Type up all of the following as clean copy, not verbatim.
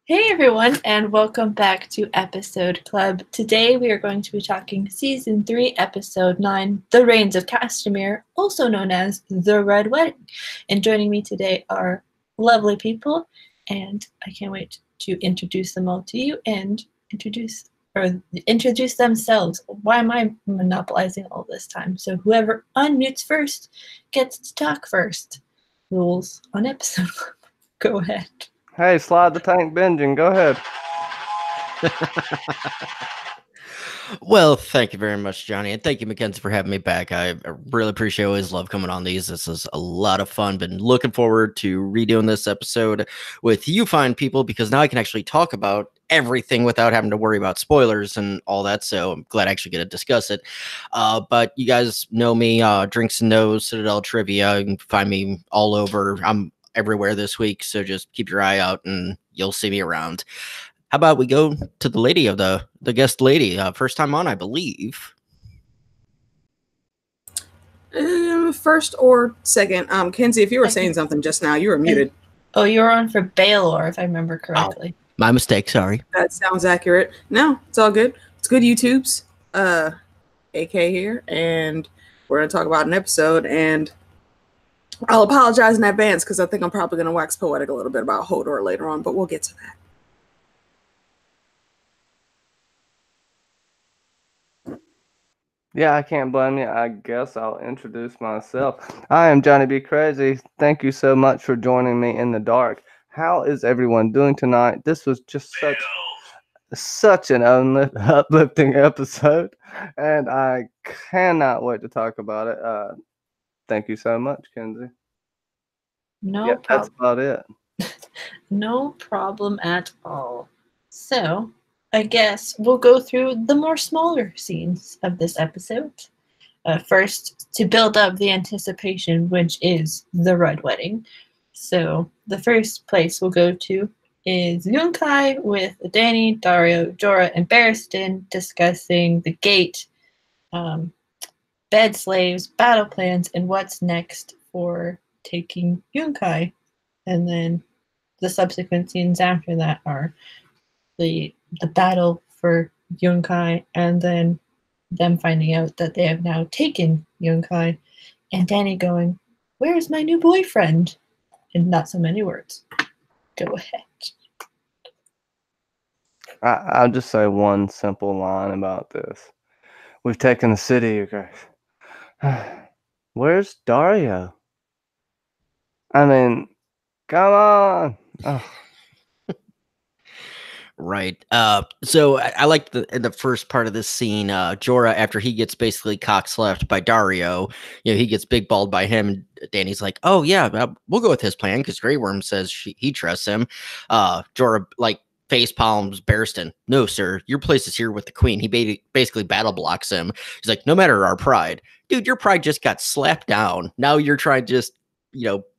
Hey everyone, and welcome back to Episode Club. Today we are going to be talking Season 3, Episode 9, The Rains of Castamere, also known as The Red Wedding. And joining me today are lovely people, and I can't wait to introduce them all to you and introduce themselves. Why am I monopolizing all this time? So whoever unmutes first gets to talk first. Rules on Episode Club. Go ahead. Hey, Slide the Tank Binging, go ahead. Well, thank you very much, Johnny, and thank you, Mackenzie, for having me back. I really appreciate it. Always love coming on these. This is a lot of fun. Been looking forward to redoing this episode with you fine people, because now I can actually talk about everything without having to worry about spoilers and all that, so I'm glad I actually get to discuss it. But you guys know me, Drinks and Nose, Citadel Trivia. You can find me all over. I'm everywhere this week, so just keep your eye out and you'll see me around. How about we go to the lady of the guest lady, first time on, I believe. First or second. Kenzie, if you were saying something just now, you were muted. Oh, you were on for Baylor, if I remember correctly. Oh, my mistake, sorry. That sounds accurate. No, it's all good. It's good, YouTubes. AK here, and we're going to talk about an episode, and I'll apologize in advance because I think I'm probably going to wax poetic a little bit about Hodor later on, but we'll get to that. Yeah, I can't blame you. I guess I'll introduce myself. I am Johnny B. Crazy. Thank you so much for joining me in the dark. How is everyone doing tonight? This was just such an uplifting episode, and I cannot wait to talk about it. Thank you so much, Kenzie. No problem. That's about it. No problem at all. So, I guess we'll go through the more smaller scenes of this episode. First, to build up the anticipation, which is the Red Wedding. So, the first place we'll go to is Yunkai with Danny, Dario, Jorah, and Barristan discussing the gate, bed slaves, battle plans, and what's next for taking Yunkai. And then the subsequent scenes after that are the battle for Yunkai, and then them finding out that they have now taken Yunkai, and Danny going, "Where's my new boyfriend?" In not so many words. Go ahead. I'll just say one simple line about this. We've taken the city, you guys. Where's Dario? I mean, come on. Oh. Right. So I like the first part of this scene. Jorah, after he gets basically cock-slapped by Dario, he gets big-balled by him. Danny's like, "Oh yeah, we'll go with his plan," because Grey Worm says he trusts him. Jorah face palms Barristan. "No, sir, your place is here with the queen." He basically battle blocks him. He's like, "No matter our pride, dude, your pride just got slapped down. Now you're trying to just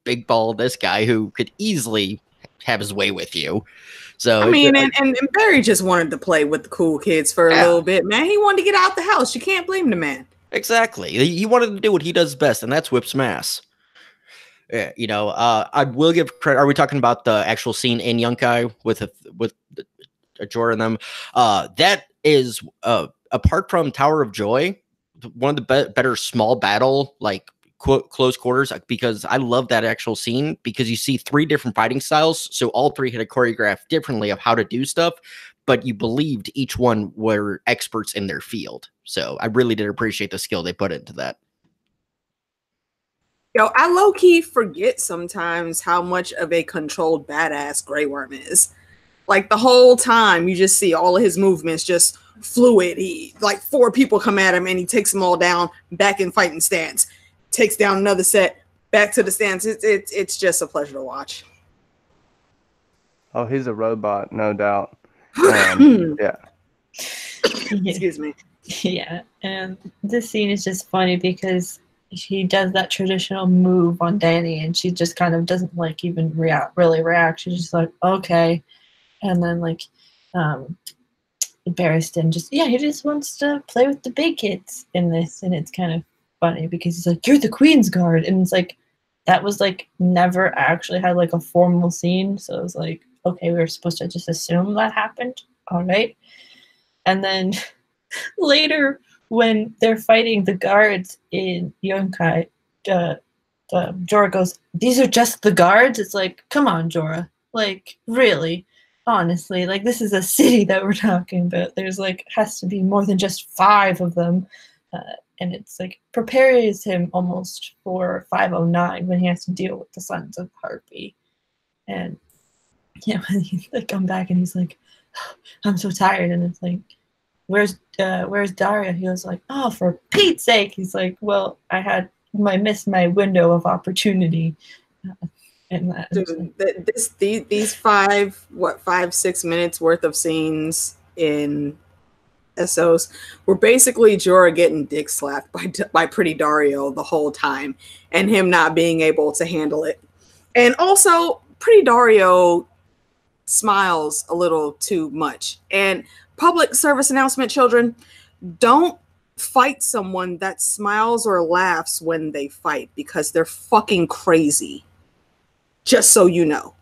big ball this guy who could easily have his way with you." So I mean, and Barry just wanted to play with the cool kids for a little bit, man. He wanted to get out the house. You can't blame the man. Exactly. He wanted to do what he does best, and that's whip some ass. Yeah, I will give credit. Are we talking about the actual scene in Yunkai with Jorah and them? That is apart from Tower of Joy, one of the better small battle close quarters, because I love that actual scene, because you see three different fighting styles, so all three had a choreograph differently of how to do stuff, but you believed each one were experts in their field. So I really did appreciate the skill they put into that. I low-key forget sometimes how much of a controlled badass Grey Worm is. Like, the whole time you just see all of his movements just fluid. He four people come at him and he takes them all down, back in fighting stance. Takes down another set, back to the stance. It's just a pleasure to watch. Oh, he's a robot, no doubt. Yeah. Excuse me. Yeah, and this scene is just funny because he does that traditional move on Danny, and she just kind of doesn't even really react. She's just like, okay, and then Barristan he just wants to play with the big kids in this, and it's kind of funny because he's like, "You're the Queen's Guard," and it's like that was never actually had a formal scene, so it was like, okay, we were supposed to just assume that happened. All right. And then later, when they're fighting the guards in Yonkai, Jorah goes, "These are just the guards?" It's like, come on, Jorah. Like, really? Honestly, like, this is a city that we're talking about. There's, like, has to be more than just 5 of them. And it's, like, prepares him almost for 509 when he has to deal with the Sons of Harpy. And, yeah, when he, like, come back and he's like, I'm so tired. And it's like, where's Daria? He was like, oh, for Pete's sake. He's like, well, I missed my window of opportunity. And that, dude, these 5-6 minutes worth of scenes in SOs were basically Jorah getting dick slapped by Pretty Dario the whole time, and him not being able to handle it. And also, Pretty Dario smiles a little too much. And public service announcement, children, don't fight someone that smiles or laughs when they fight, because they're fucking crazy. Just so you know.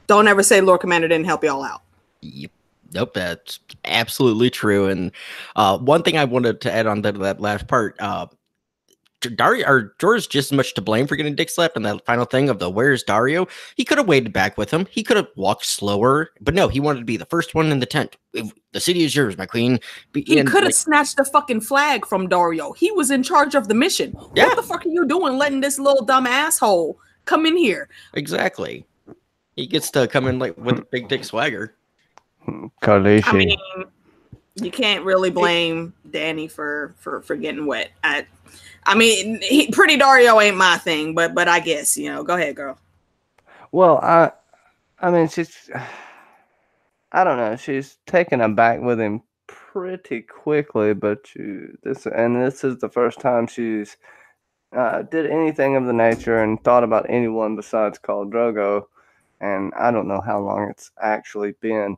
Don't ever say Lord Commander didn't help y'all out. Yep. Nope, that's absolutely true. And one thing I wanted to add on to that last part, Jorah's just as much to blame for getting dick slapped. And that final thing of the "where's Dario?" He could have waited back with him. He could have walked slower, but no, he wanted to be the first one in the tent. The city is yours, my queen. He could have snatched the fucking flag from Dario. He was in charge of the mission. Yeah. What the fuck are you doing, letting this little dumb asshole come in here? Exactly. He gets to come in like with a big dick swagger. Khaleesi. I mean, you can't really blame Danny for getting wet. I mean, Pretty Dario ain't my thing, but I guess, you know, go ahead, girl. Well, I mean, I don't know. She's taken aback with him pretty quickly, but this is the first time she's did anything of the nature and thought about anyone besides Khal Drogo, and I don't know how long it's actually been.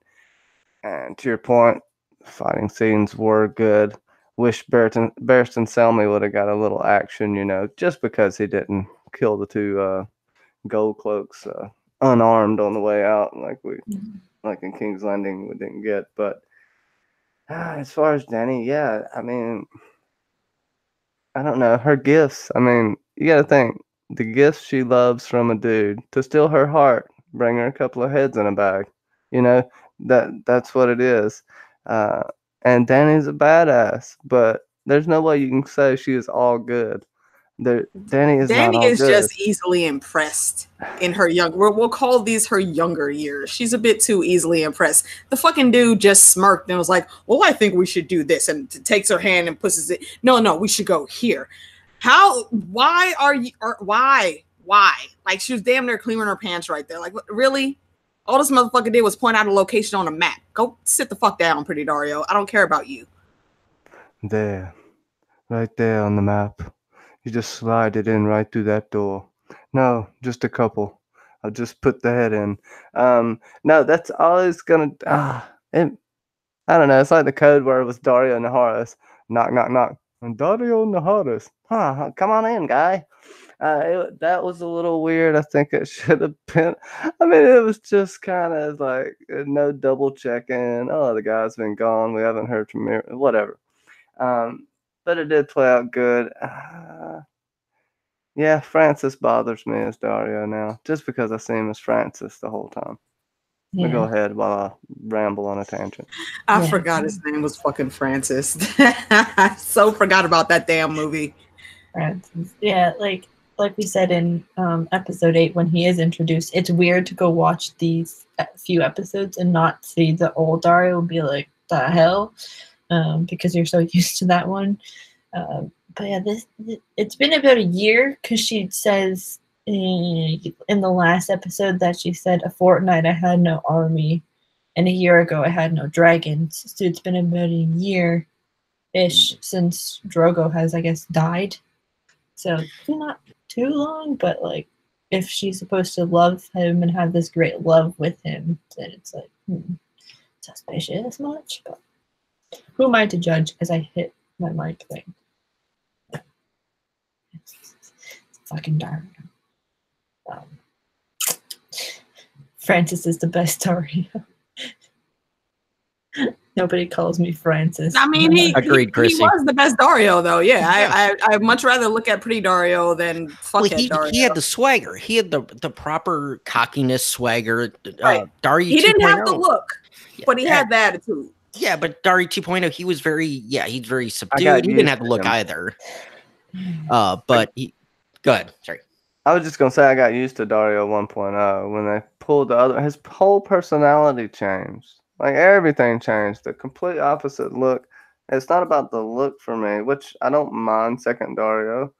And to your point, fighting scenes were good. Wish Barristan Selmy would have got a little action, you know, just because he didn't kill the 2 gold cloaks unarmed on the way out, like in King's Landing we didn't get. But as far as Dany, yeah, I mean, I don't know, her gifts. I mean, you got to think the gifts she loves from a dude to steal her heart, bring her a couple of heads in a bag. You know, that's what it is. And Dany's a badass, but there's no way you can say she is all good. Dany is not all Dany is good. just easily impressed in her we'll call these her younger years. She's a bit too easily impressed. The fucking dude just smirked and was like, well, I think we should do this, and takes her hand and pushes it. No, we should go here. Why? Like, she was damn near cleaning her pants right there. Like, really? All this motherfucker did was point out a location on a map. Go sit the fuck down, Pretty Dario. I don't care about you. There. Right there on the map. You just slide it in right through that door. No, just a couple. I'll just put the head in. No, that's always gonna. I don't know. It's like the code word with Dario Naharis. Knock, knock, knock. And Dario Naharis. Huh? Come on in, guy. That was a little weird. I think it should have been. I mean, it was just kind of like no double checking. Oh, the guy's been gone. We haven't heard from him. Whatever. But it did play out good. Yeah, Francis bothers me as Dario now, just because I see him as Francis the whole time. Yeah. Go ahead while I ramble on a tangent. I forgot his name was fucking Francis. I so forgot about that damn movie. Francis. Yeah, like we said in episode 8, when he is introduced, it's weird to go watch these few episodes and not see the old Dario and be like, the hell? Because you're so used to that one. But yeah, it's been about a year, because she says in the last episode that she said a fortnight I had no army, and a year ago I had no dragons. So it's been about a year-ish since Drogo has, I guess, died. So not too long, but like, if she's supposed to love him and have this great love with him, then it's like, suspicious much. But who am I to judge as I hit my mic thing? It's fucking dark. Francis is the best Dario. Nobody calls me Francis. I mean, he Chrissy. was the best Dario, though. Yeah, Yeah. I'd much rather look at pretty Dario than fuckhead Dario. He had the swagger. He had the proper cockiness, swagger. Right. Dario He didn't have the 2.0. look, but he had the attitude. Yeah, but Dario 2.0, he was very subdued. He didn't have the look either. But he, go ahead. Sorry. I was just gonna say I got used to Dario 1.0 when they pulled the other. His whole personality changed. Like everything changed. The complete opposite look. It's not about the look for me, which I don't mind second Dario.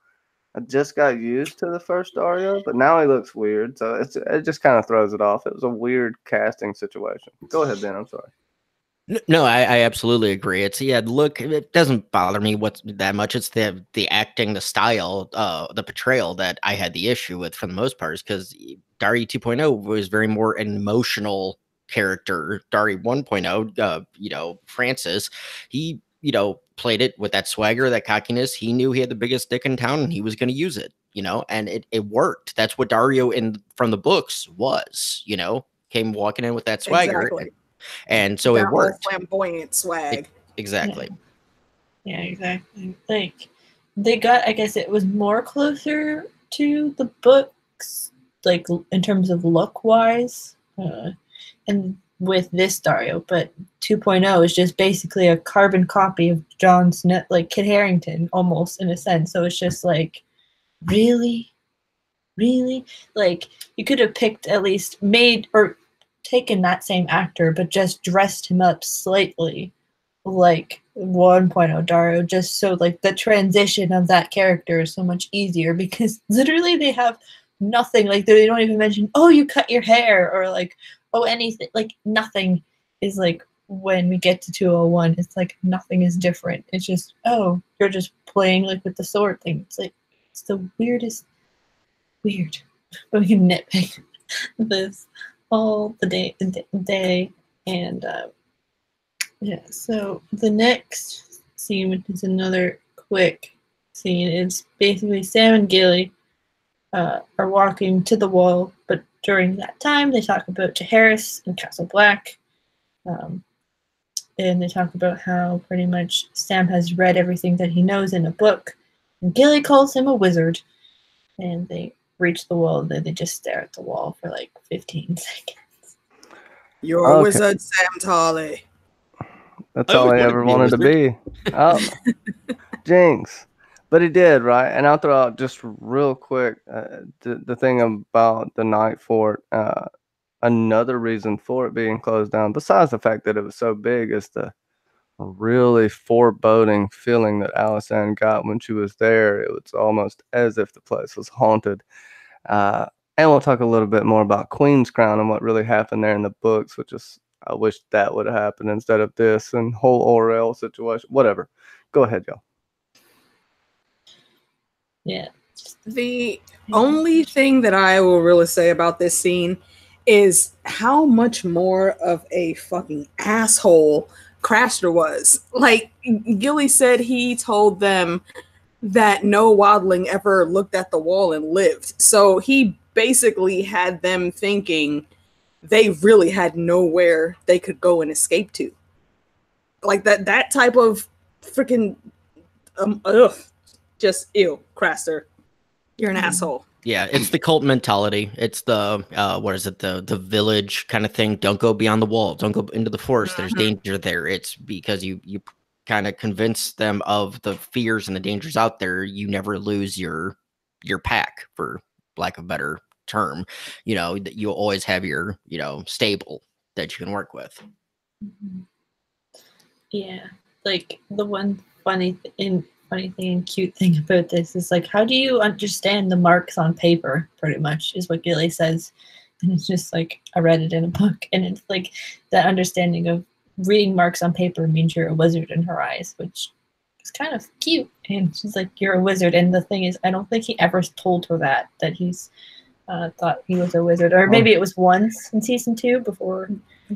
I just got used to the first Dario, but now he looks weird, so it just kind of throws it off. It was a weird casting situation. Go ahead, Ben. I'm sorry. No, I absolutely agree. Look, it doesn't bother me that much. It's the acting, the style, the portrayal that I had the issue with for the most part, because Dario 2.0 was very more an emotional character. Dario 1.0, Francis, he, played it with that swagger, that cockiness. He knew he had the biggest dick in town and he was going to use it, and it worked. That's what Dario from the books was, came walking in with that swagger. Exactly. And so it worked. Flamboyant swag. Exactly. Yeah, exactly. Like they got, I guess it was more closer to the books, like in terms of look wise, and with this Dario, but 2.0 is just basically a carbon copy of Jon Snow, like Kit Harington, almost in a sense. So it's just like, really, like you could have picked at least taken that same actor, but just dressed him up slightly like 1.0 Dario, just so like the transition of that character is so much easier, because literally they have nothing. Like they don't even mention, oh, you cut your hair, or like, oh, anything. Like nothing is like, when we get to 201, it's like nothing is different. It's just, oh, you're just playing like with the sword thing. It's like, it's the weirdest weird. But we can nitpick this all the day, and yeah. So the next scene, which is another quick scene, is basically Sam and Gilly are walking to the wall, but during that time they talk about Jaehaerys and Castle Black, and they talk about how pretty much Sam has read everything that he knows in a book, and Gilly calls him a wizard, and they reach the wall, then they just stare at the wall for like 15 seconds. You're a wizard, Sam Tarly. That's all he ever wanted to be. Oh, Jinx. But he did, right? And I'll throw out just real quick the thing about the Night Fort. Another reason for it being closed down, besides the fact that it was so big, is the really foreboding feeling that Alysanne got when she was there. It was almost as if the place was haunted. And we'll talk a little bit more about Queen's Crown and what really happened there in the books, which is, I wish that would have happened instead of this and whole Orel situation. Whatever. Go ahead, y'all. Yeah. The only thing that I will really say about this scene is how much more of a fucking asshole Craster was. Like, Gilly said he told them that no wildling ever looked at the wall and lived. So he basically had them thinking they really had nowhere they could go and escape to. Like that type of freaking just ew, Craster. You're an asshole. Yeah, it's the cult mentality. It's the what is it? The village kind of thing. Don't go beyond the wall. Don't go into the forest. There's danger there. It's because you kind of convince them of the fears and the dangers out there. You never lose your pack, for lack of a better term. That you always have your stable that you can work with. Yeah, like the one funny thing and cute thing about this is like, how do you understand the marks on paper? Pretty much is what Gilly says, and it's just like, I read it in a book, and it's like that understanding of reading marks on paper means you're a wizard in her eyes, which is kind of cute. And she's like, you're a wizard, and the thing is, I don't think he ever told her that he's thought he was a wizard, or maybe it was once in season 2 before.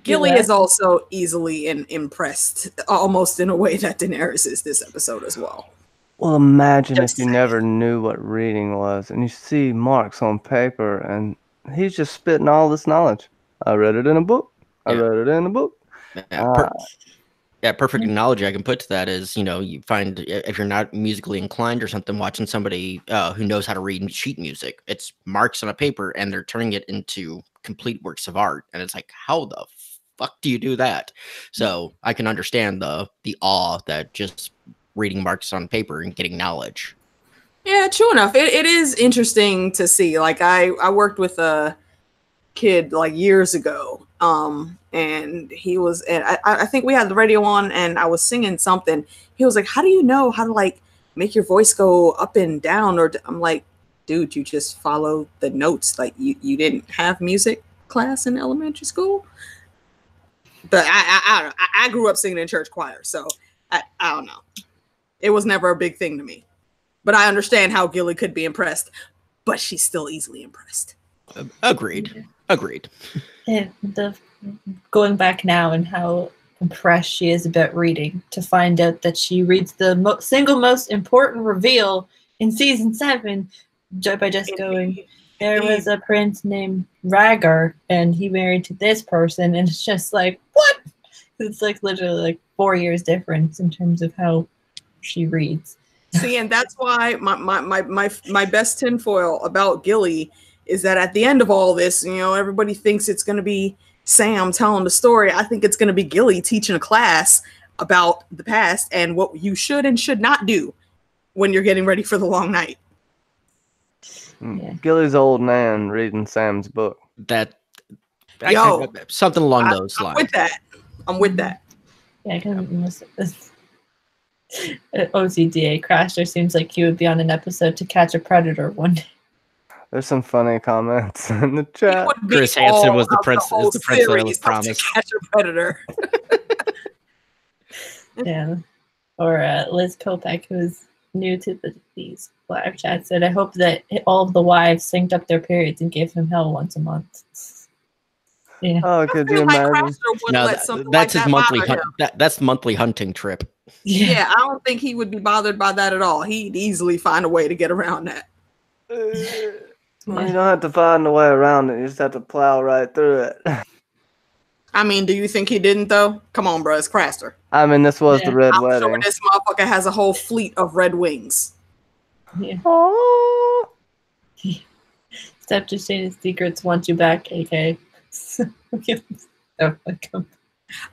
Gilly is also easily impressed, almost in a way that Daenerys is this episode as well. Well, imagine if you never knew what reading was and you see marks on paper and he's just spitting all this knowledge. I read it in a book. I Yeah. read it in a book. Perfect analogy I can put to that is, you find if you're not musically inclined or something, watching somebody who knows how to read sheet music, it's marks on a paper and they're turning it into complete works of art. And it's like, how the fuck do you do that? So I can understand the awe that just reading marks on paper and getting knowledge. Yeah, true enough. It is interesting to see. Like I worked with a kid like years ago. And he was, and I think we had the radio on and I was singing something. He was like, how do you know how to like make your voice go up and down? Or I'm like, dude, you just follow the notes. Like you didn't have music class in elementary school. But I don't know. I grew up singing in church choir. So I don't know. It was never a big thing to me. But I understand how Gilly could be impressed, but she's still easily impressed. Agreed. And going back now and how impressed she is about reading, to find out that she reads the single most important reveal in season 7 by just going, there was a prince named Rhaegar and he married to this person, and it's just like, what? It's like literally like 4 years difference in terms of how she reads. See, and that's why my best tinfoil about Gilly is that at the end of all this, everybody thinks it's going to be Sam telling the story. I think it's going to be Gilly teaching a class about the past and what you should and should not do when you're getting ready for the long night. Yeah. Gilly's old man reading Sam's book. Something along those lines. I'm with that. Yeah, I kind of OCDA Crasher seems like he would be on an episode To Catch a Predator one day. There's some funny comments in the chat. Chris Hansen was the prince that was promised. To Catch a Predator. Yeah. Or Liz Kopek, who's new to these live chats, said, I hope that all of the wives synced up their periods and gave him hell once a month. Yeah. Oh, could you imagine? No, that's his monthly that's monthly hunting trip. Yeah, I don't think he would be bothered by that at all. He'd easily find a way to get around that. You don't have to find a way around it. You just have to plow right through it. I mean, do you think he didn't, though? Come on, bro. It's Craster. I mean, this was the Red Wedding. I'm sure this motherfucker has a whole fleet of red wings. Yeah. Oh. Step to Shayna's secrets want you back, AK.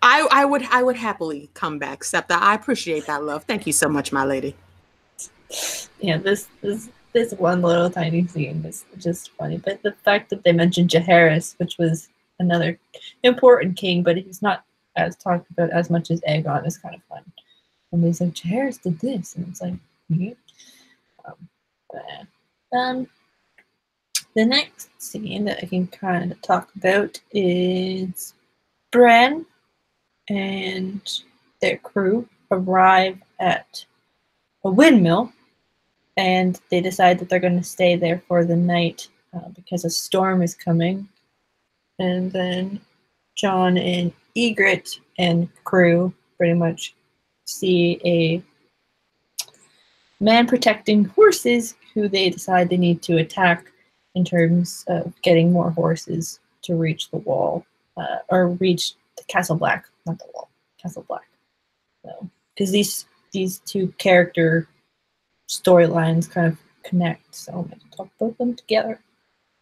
I would happily come back, Septa. I appreciate that, love. Thank you so much, my lady. Yeah, this one little tiny scene is just funny. But the fact that they mentioned Jaehaerys, which was another important king, but he's not as talked about as much as Aegon, is kind of fun. And he's like, Jaehaerys did this, and it's like, the next scene that I can kind of talk about is Bran and their crew arrive at a windmill, and they decide that they're going to stay there for the night because a storm is coming. And then Jon and Ygritte and crew pretty much see a man protecting horses who they decide they need to attack in terms of getting more horses to reach the wall, or reach the Castle Black, not the wall, Castle Black. So, because these two character storylines kind of connect, so I'm going to talk about them together.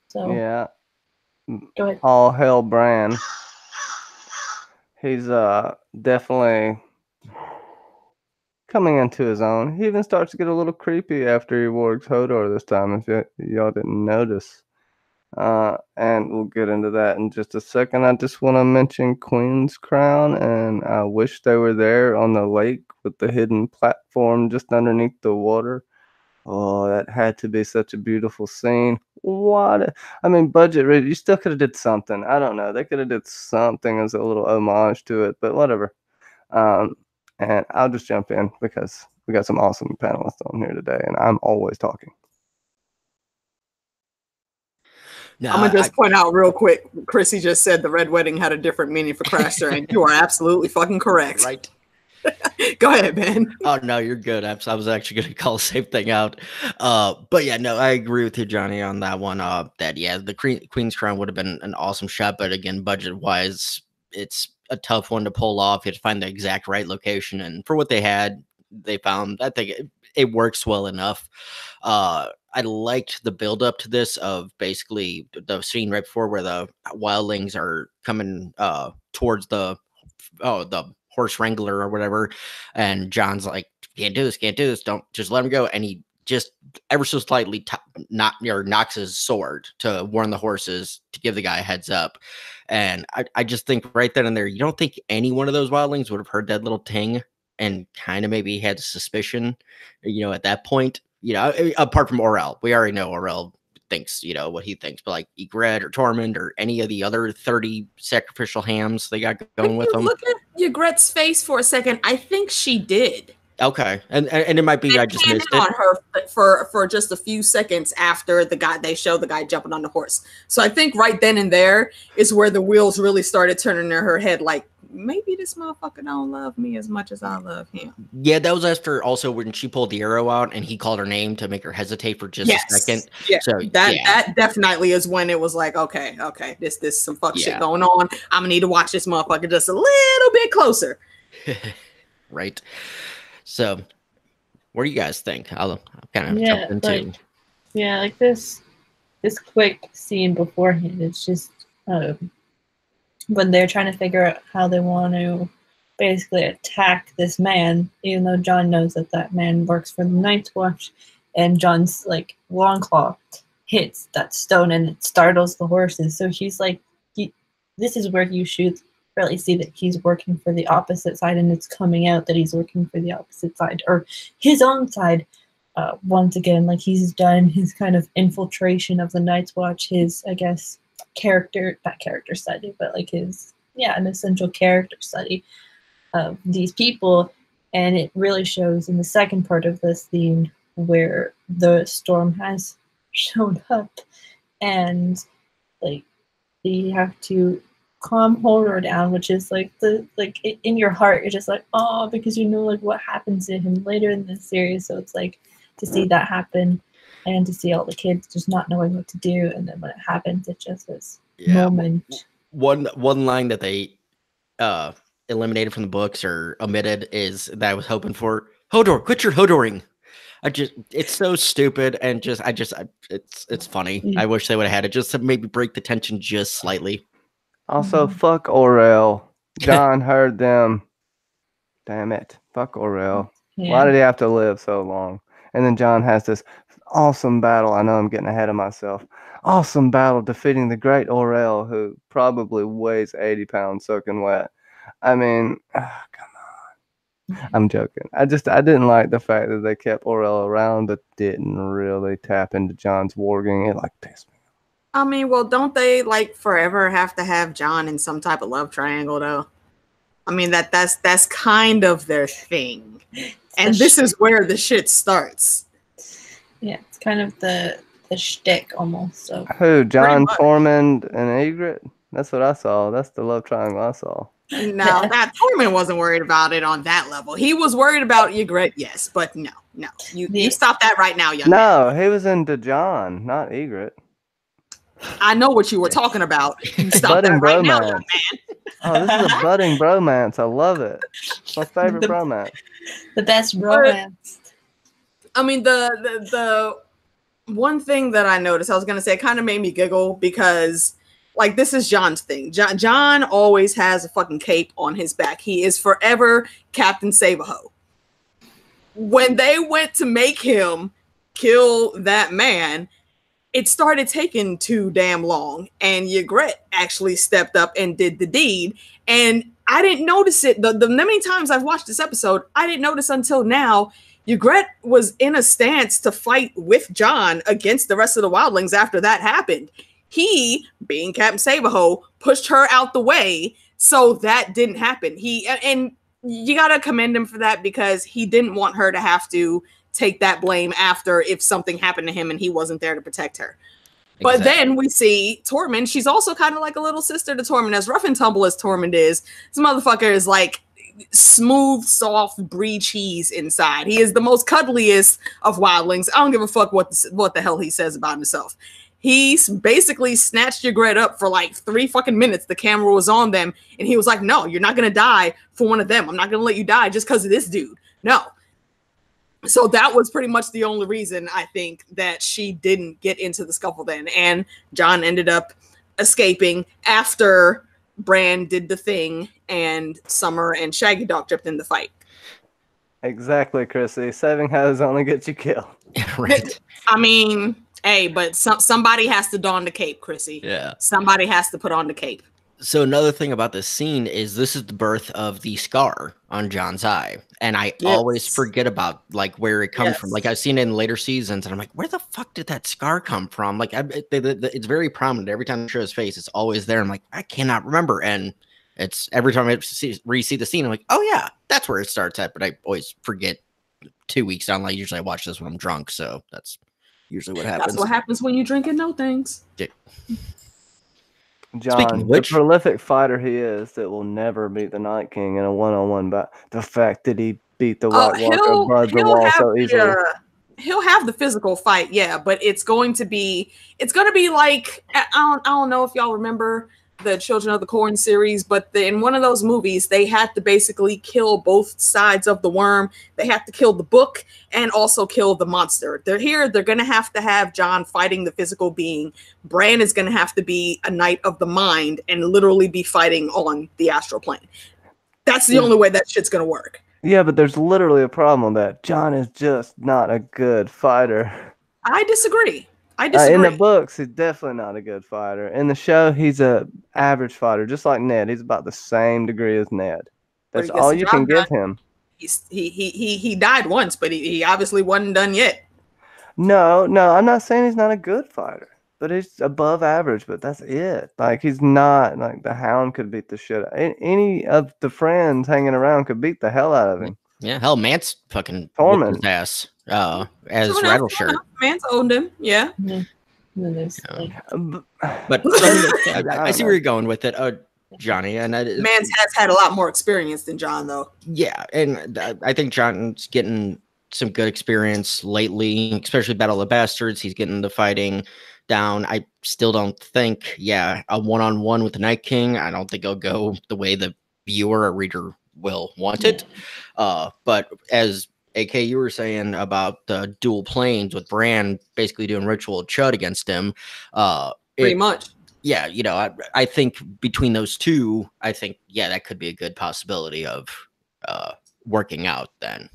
So yeah, go ahead. All hail Bran. He's definitely coming into his own. He even starts to get a little creepy after he wargs Hodor this time, if y'all didn't notice. And we'll get into that in just a second. I just want to mention Queen's Crown, and I wish they were there on the lake with the hidden platform just underneath the water. Oh, that had to be such a beautiful scene. What? I mean, budget, you still could have did something. I don't know. They could have did something as a little homage to it, but whatever. And I'll just jump in because we got some awesome panelists on here today, and I'm always talking. No, I'm going to just point out real quick, Chrissy just said the Red Wedding had a different meaning for Crasher, and you are absolutely fucking correct. Right. Go ahead, Ben. Oh no, you're good. I was actually going to call the same thing out. But yeah, no, I agree with you, Johnny, on that one. That yeah, the Queen's Crown would have been an awesome shot, but again, budget wise, it's a tough one to pull off. You have to find the exact right location, and for what they had, they found. I think it works well enough. I liked the build up to this of basically the scene right before where the wildlings are coming towards the horse wrangler or whatever, and John's like, can't do this, don't, just let him go, and he just ever so slightly knocks his sword to warn the horses to give the guy a heads up. And I just think right then and there, you don't think any one of those wildlings would have heard that little ting and kind of maybe had suspicion, at that point, apart from Orel. We already know Orel thinks, what he thinks, but like Ygritte or Tormund or any of the other 30 sacrificial hams they got going with them. Look at Ygritte's face for a second. I think she did. Okay, and it might be I just missed it on her for just a few seconds after they show the guy jumping on the horse. So I think right then and there is where the wheels really started turning in her head. Like, maybe this motherfucker don't love me as much as I love him. Yeah, that was after also when she pulled the arrow out and he called her name to make her hesitate for just a second. Yeah, so that definitely is when it was like, okay, this some fuck shit going on. I'm gonna need to watch this motherfucker just a little bit closer. Right. So, what do you guys think? I'll kind of jump into. Like this quick scene beforehand. It's just when they're trying to figure out how they want to basically attack this man, even though John knows that man works for the Night's Watch, and John's like Longclaw hits that stone and it startles the horses. So he's like, this is where you should really see that he's working for the opposite side, and it's coming out that he's working for the opposite side, or his own side. Once again, like he's done his kind of infiltration of the Night's Watch, his, I guess, not character study, but like his, an essential character study of these people. And it really shows in the second part of this theme where the storm has shown up, and like you have to calm Horror down, which is like in your heart, you're just like, oh, because like what happens to him later in the series. So it's like to see that happen and to see all the kids just not knowing what to do, and then when it happens, it's just this moment. One line that they eliminated from the books or omitted is that I was hoping for: Hodor, quit your Hodoring. It's so stupid, and it's funny. I wish they would have had it just to maybe break the tension just slightly. Also, fuck Orel. John heard them. Damn it. Fuck Orel. Yeah. Why did he have to live so long? And then John has this awesome battle. I know I'm getting ahead of myself. Awesome battle defeating the great Orel, who probably weighs 80 pounds soaking wet. I mean, come on. I'm joking. I didn't like the fact that they kept Orel around, but didn't really tap into John's warging. It pissed me. I mean, well, don't they forever have to have John in some type of love triangle, though? I mean, that's kind of their thing, and this is where the shit starts. Yeah, it's kind of the shtick almost. So who? John, Tormund, and Ygritte? That's what I saw. That's the love triangle I saw. No, Tormund wasn't worried about it on that level. He was worried about Ygritte, yes, but no. You stop that right now, young man. He was into John, not Ygritte. I know what you were talking about. You stop that right now, young man. Oh, this is a budding bromance. I love it. My favorite bromance. The best bromance. I mean, the one thing that I noticed, I was going to say, it kind of made me giggle because, this is John's thing. John always has a fucking cape on his back. He is forever Captain Save-A-Ho. When they went to make him kill that man, it started taking too damn long, and Ygritte actually stepped up and did the deed. And I didn't notice it. The many times I've watched this episode, I didn't notice until now. Ygritte was in a stance to fight with John against the rest of the wildlings after that happened. He, being Captain Save-A-Ho, pushed her out the way so that didn't happen. And you gotta commend him for that, because he didn't want her to have to take that blame after if something happened to him and he wasn't there to protect her. Exactly. But then we see Tormund. She's also kind of like a little sister to Tormund. As rough and tumble as Tormund is, this motherfucker is smooth, soft brie cheese inside. He is the most cuddliest of wildlings. I don't give a fuck what the hell he says about himself. He basically snatched your Gret up for like 3 fucking minutes. The camera was on them, and he was like, no, you're not going to die for one of them. I'm not going to let you die just because of this dude. No. So that was pretty much the only reason I think that she didn't get into the scuffle then. And Jon ended up escaping after Bran did the thing and Summer and Shaggy Dog jumped in the fight. Exactly, Chrissy. Saving hoes only gets you killed. Right. I mean, hey, but somebody has to don the cape, Chrissy. Yeah. Somebody has to put on the cape. So another thing about this scene is this is the birth of the scar on Jon's eye. And I always forget about like where it comes from. Like I've seen it in later seasons and I'm like, where the fuck did that scar come from? Like it's very prominent. Every time I show his face, it's always there. I'm like, I cannot remember. And it's every time I re-see the scene, I'm like, oh yeah, that's where it starts at. But I always forget 2 weeks down. Like usually I watch this when I'm drunk. So that's usually what happens. That's what happens when you drink and know things. Yeah. Jon, the prolific fighter he is, that will never beat the Night King in a one-on-one battle. The fact that he beat the White Walker above the wall so easily. He'll have the physical fight, yeah, but it's going to be like I don't know if y'all remember the Children of the Corn series, but in one of those movies, they had to basically kill both sides of the worm. They had to kill the book and also kill the monster. They're going to have Jon fighting the physical being. Bran is going to have to be a knight of the mind and literally be fighting on the astral plane. That's the only way that shit's going to work. Yeah, but there's literally a problem with that. Jon is just not a good fighter. I disagree. In the books, he's definitely not a good fighter. In the show, he's a average fighter, just like Ned. He's about the same degree as Ned. That's all you can give him. He died once, but he obviously wasn't done yet. No, I'm not saying he's not a good fighter, but he's above average. But that's it. Like he's not like the Hound could beat the shit. Any of the friends hanging around could beat the hell out of him. Yeah, hell, Mance fucking whooped his ass as Rattleshirt. Mance owned him, yeah. But I see where you're going with it, Johnny. And Mance has had a lot more experience than Jon, though. Yeah, and I think Jon's getting some good experience lately, especially Battle of the Bastards. He's getting the fighting down. I still don't think, a one-on-one with the Night King, I don't think it'll go the way the viewer or reader will want it. But as AK, you were saying about the dual planes with Bran basically doing ritual chud against him. Pretty much. Yeah, I think between those two, I think, that could be a good possibility of working out then.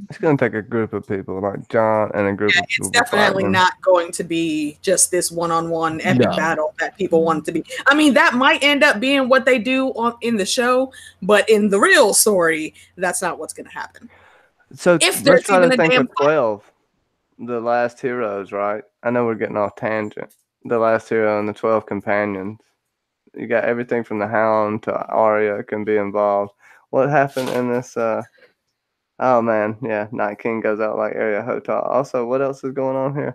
It's going to take a group of people like Jon and a group of people. It's definitely not going to be just this one-on-one epic battle that people want it to be. I mean, that might end up being what they do in the show, but in the real story, that's not what's going to happen. So if let's try to think of 12, the last heroes, right? I know we're getting off tangent. The last hero and the 12 companions. You got everything from the Hound to Arya can be involved. What happened in this? Oh man, Night King goes out like Area Hotel. Also, what else is going on here?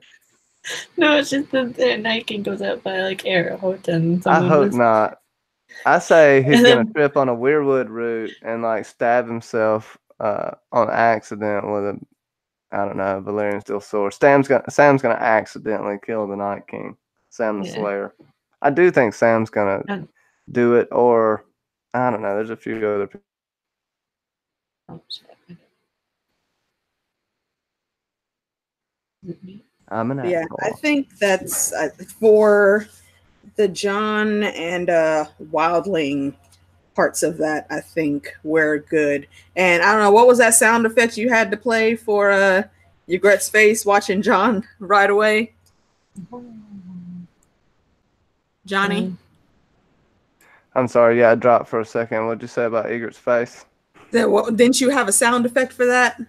No, it's just that the Night King goes out by like Area Hotel. I hope not. I say he's gonna trip on a Weirwood route and like stab himself on accident with a, I don't know, Valyrian steel sword. Sam's gonna accidentally kill the Night King, Sam the Slayer. I do think Sam's gonna do it, or I don't know. There's a few other people. I'm an asshole. I think that's for the Jon and Wildling parts of that. I think we're good. And I don't know, what was that sound effect you had to play for your Gret's face watching Jon right away? Johnny? I'm sorry. I dropped for a second. What'd you say about Egret's face? Didn't you have a sound effect for that?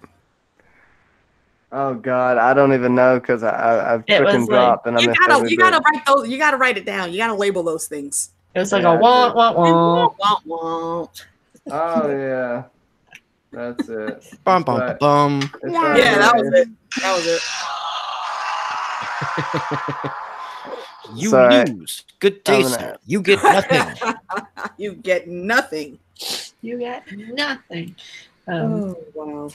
Oh God, I don't even know because I've freaking dropped and I missed every bit. You gotta write it down. You gotta label those things. It was like a wah wah wah wah wah. Oh yeah, that's it. Bum bum bum. Yeah, that was it. You lose. Good taste. You get nothing. You get nothing. You get nothing. Oh wow.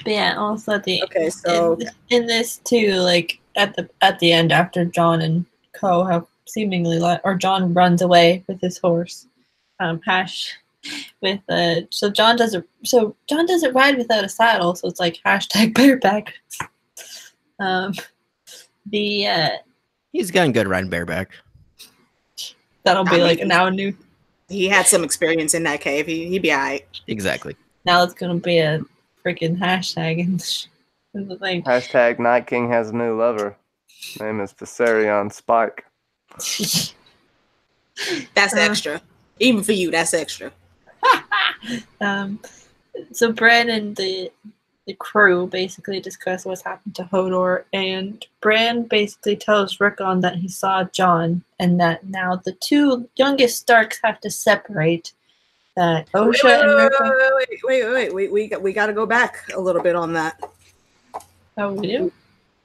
But yeah, also Okay, so in this too, like at the end after John and Co have seemingly or John runs away with his horse, Hash with so John doesn't ride without a saddle, so it's like hashtag bareback. He's gotten good riding bareback. That'll be like now a new. He had some experience in that cave. He'd be alright. Exactly. Now it's gonna be a freaking hashtag in the thing. Hashtag Night King has a new lover. Name is Viserion Spike. That's extra. Even for you, that's extra. So Bran and the crew basically discuss what's happened to Hodor, and Bran basically tells Rickon that he saw John, and that now the two youngest Starks have to separate. That Osha and Rickon. Wait. We got to go back a little bit on that. Oh, we do?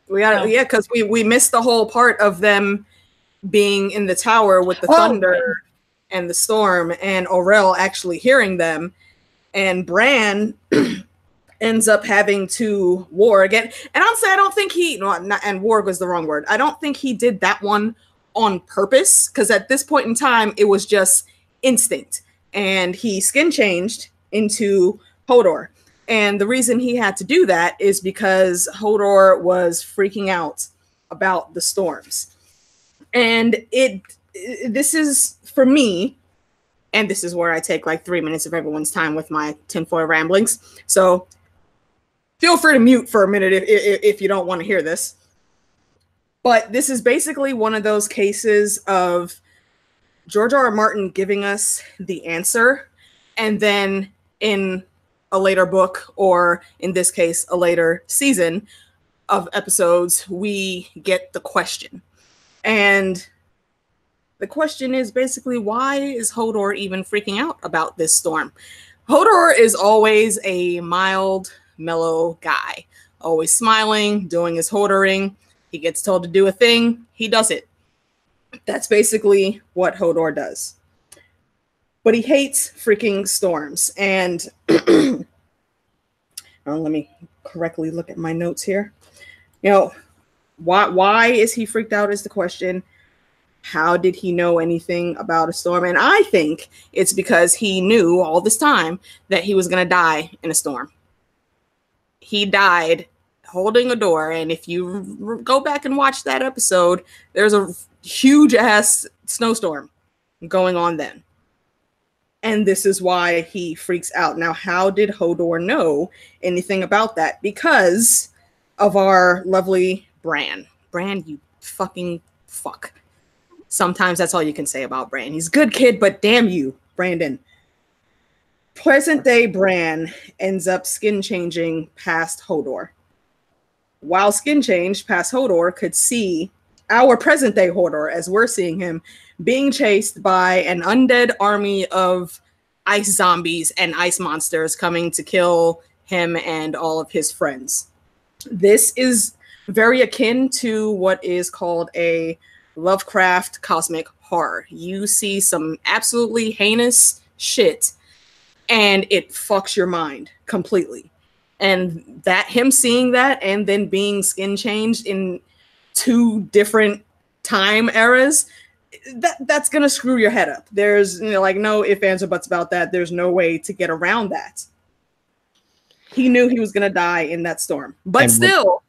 We got to, yeah, because we missed the whole part of them being in the tower with the thunder and the storm, and Orell actually hearing them, and Bran ends up having to warg again. And honestly, I don't think and warg was the wrong word. I don't think he did that one on purpose, because at this point in time, it was just instinct. And he skin changed into Hodor. And the reason he had to do that is because Hodor was freaking out about the storms. And this is, for me, and this is where I take like 3 minutes of everyone's time with my tinfoil ramblings. So feel free to mute for a minute if you don't want to hear this. But this is basically one of those cases of George R.R. Martin giving us the answer, and then in a later book, or in this case, a later season of episodes, we get the question. And the question is basically, why is Hodor even freaking out about this storm? Hodor is always a mild, mellow guy, always smiling, doing his Hodoring. He gets told to do a thing, he does it. That's basically what Hodor does. But he hates freaking storms. And let me correctly look at my notes here. You know, why is he freaked out is the question. How did he know anything about a storm? And I think it's because he knew all this time that he was going to die in a storm. He died holding a door. And if you go back and watch that episode, there's a huge ass snowstorm going on then. And this is why he freaks out. Now, how did Hodor know anything about that? Because of our lovely Bran. Bran, you fucking fuck. Sometimes that's all you can say about Bran. He's a good kid, but damn you, Brandon. Present day Bran ends up skin changing past Hodor. While skin changed past Hodor could see our present day Hodor, as we're seeing him, being chased by an undead army of ice zombies and ice monsters coming to kill him and all of his friends. This is very akin to what is called a Lovecraft cosmic horror. You see some absolutely heinous shit and it fucks your mind completely. And that him seeing that and then being skin changed in 2 different time eras, that's gonna screw your head up. There's like no ifs, ands, or buts about that. There's no way to get around that. He knew he was gonna die in that storm, but and still.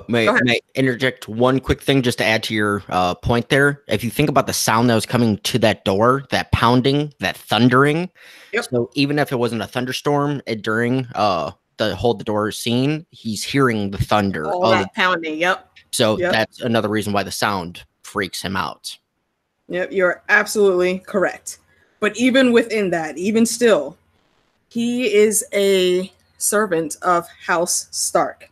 May I interject one quick thing just to add to your point there? If you think about the sound that was coming to that door, that pounding, that thundering. Yep. So even if it wasn't a thunderstorm during the hold the door scene, he's hearing the thunder. All that pounding. Yep. So that's another reason why the sound freaks him out. Yep, you're absolutely correct. But even within that, even still, he is a servant of House Stark.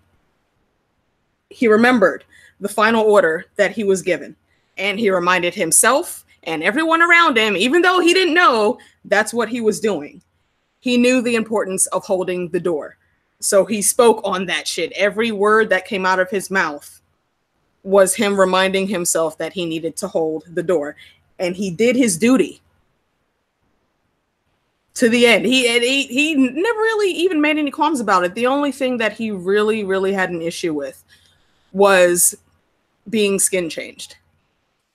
He remembered the final order that he was given, and he reminded himself and everyone around him, even though he didn't know that's what he was doing. He knew the importance of holding the door. So he spoke on that shit. Every word that came out of his mouth was him reminding himself that he needed to hold the door. And he did his duty. to the end. He never really even made any qualms about it. The only thing that he really had an issue with was being skin changed.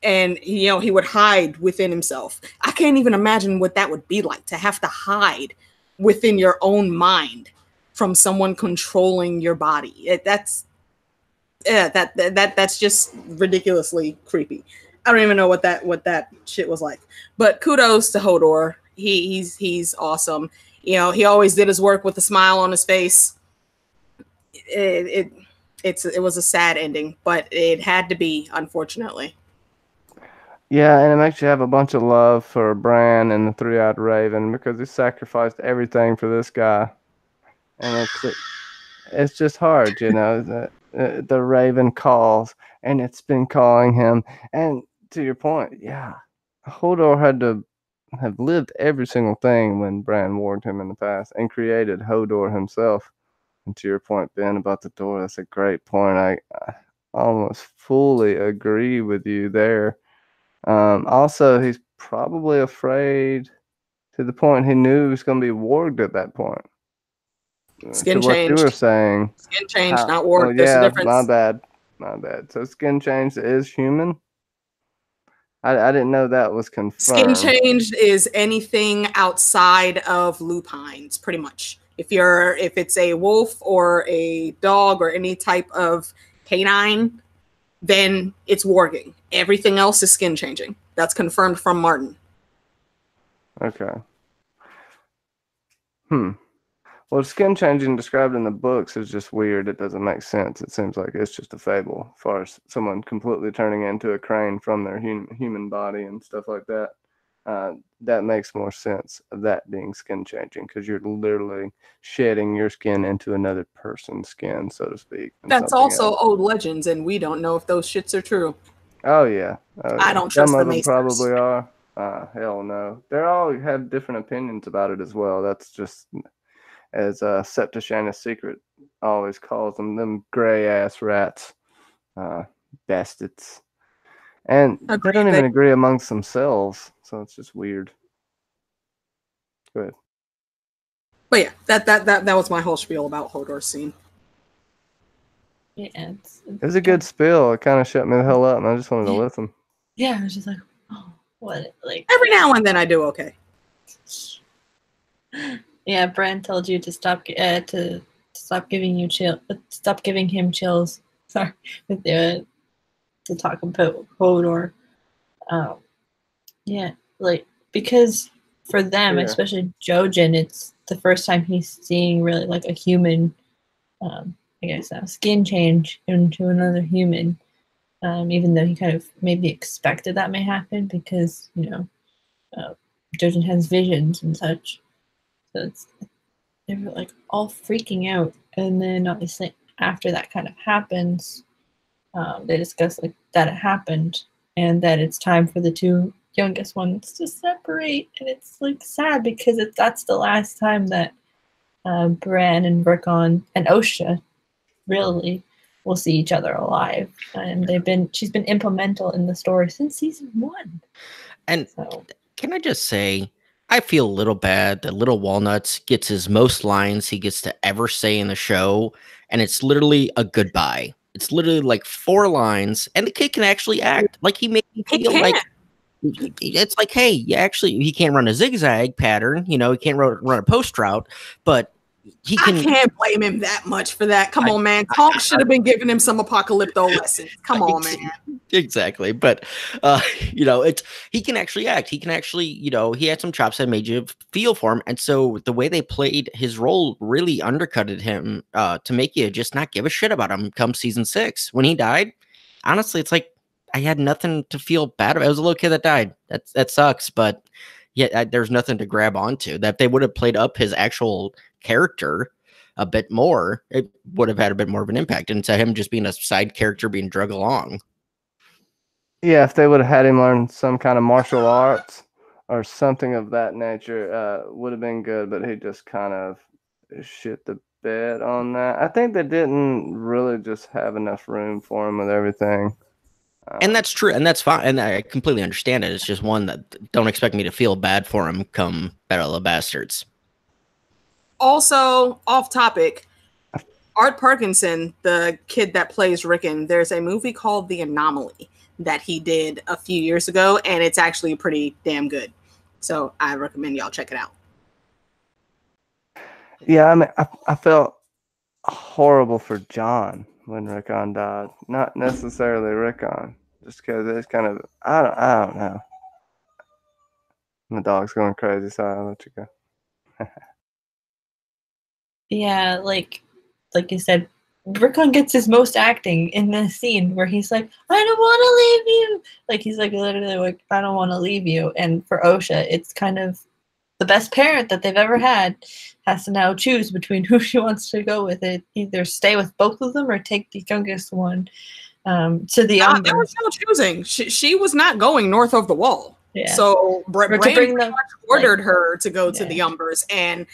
And he would hide within himself. I can't even imagine what that would be like, to have to hide within your own mind from someone controlling your body. That's just ridiculously creepy. I don't even know what that shit was like. But kudos to Hodor. He's awesome. He always did his work with a smile on his face. It was a sad ending, but it had to be, unfortunately. Yeah, and it makes you have a bunch of love for Bran and the Three-Eyed Raven, because he sacrificed everything for this guy, and it's just hard, the Raven calls, and it's been calling him. And to your point, yeah, Hodor had to have lived every single thing when Bran warned him in the past, and created Hodor himself. And to your point, Ben, about the door, that's a great point. I almost fully agree with you there. Also, he's probably afraid, to the point he knew he was going to be warged at that point. Skin to what you were changed. saying. Skin changed, not warged. Oh, There's a yeah, difference. my bad. So skin changed is human? I didn't know that was confirmed. Skin changed is anything outside of lupines, pretty much. If it's a wolf or a dog or any type of canine, then it's warging. Everything else is skin changing. That's confirmed from Martin. Okay. Well, skin changing described in the books is just weird. It doesn't make sense. It seems like it's just a fable, as far as someone completely turning into a crane from their human body and stuff like that. That makes more sense of that being skin changing, because you're literally shedding your skin into another person's skin, so to speak. That's also old legends, and we don't know if those shits are true. Oh yeah. I don't trust Some the of them Maesters. probably are. Hell no. They all have different opinions about it as well. That's just, as Septuagint Secret always calls them gray ass rats, bastards. And they don't even agree amongst themselves, so it's just weird. Go ahead. But yeah, that was my whole spiel about Hodor's scene. Yeah, it was a good spiel. It kind of shut me the hell up, and I just wanted to listen. Yeah, I was just like, oh, what? Like, every now and then I do okay. Yeah, Bran told you to stop giving him chills. Sorry, to talk about Hodor. Yeah, like, because for them, especially Jojen, it's the first time he's seeing really like a human, I guess, skin change into another human. Even though he kind of maybe expected that may happen, because Jojen has visions and such. So they were like all freaking out, and then obviously after that kind of happens, they discuss like that it happened, and that it's time for the two youngest ones to separate, and it's like sad, because that's the last time that Bran and Rickon and Osha really will see each other alive, and she's been implemental in the story since season 1. And can I just say, I feel a little bad that Little Walnuts gets his most lines he gets to ever say in the show, and it's literally a goodbye. It's literally like 4 lines, and the kid can actually act. Like, he made me feel like it's like, hey, he can't run a zigzag pattern, he can't run a post route, but he can. I can't blame him that much for that. Come on, man. Tonk should have been giving him some apocalypto lessons. Come on, man. Exactly. But he can actually act. He can actually, he had some chops that made you feel for him. And so the way they played his role really undercutted him to make you just not give a shit about him come season 6. When he died, honestly, it's like I had nothing to feel bad about. It was a little kid that died. That sucks, but there's nothing to grab onto. That if they would have played up his actual character a bit more, it would have had a bit more of an impact, instead of him just being a side character being drug along. Yeah, if they would have had him learn some kind of martial arts or something of that nature, would have been good, but he just kind of shit the bed on that. I think they didn't really just have enough room for him with everything. And that's true, and that's fine, and I completely understand it. It's just one that don't expect me to feel bad for him come Battle of the Bastards. Also, off topic, Art Parkinson, the kid that plays Rickon, there's a movie called The Anomaly that he did a few years ago, and it's actually pretty damn good. So I recommend y'all check it out. Yeah, I mean, I felt horrible for John when Rickon died. Not necessarily Rickon, just because it's kind of I don't know. My dog's going crazy, so I'll let you go. Yeah, like you said, Rickon gets his most acting in this scene where he's like, I don't want to leave you. Like, he's like literally like, I don't want to leave you. And for Osha, it's kind of the best parent that they've ever had has to now choose between who she wants to go with. It either stay with both of them or take the youngest one to the Umbers. There was no choosing. She was not going north of the wall. Yeah. So Brain ordered her to go to the Umbers, and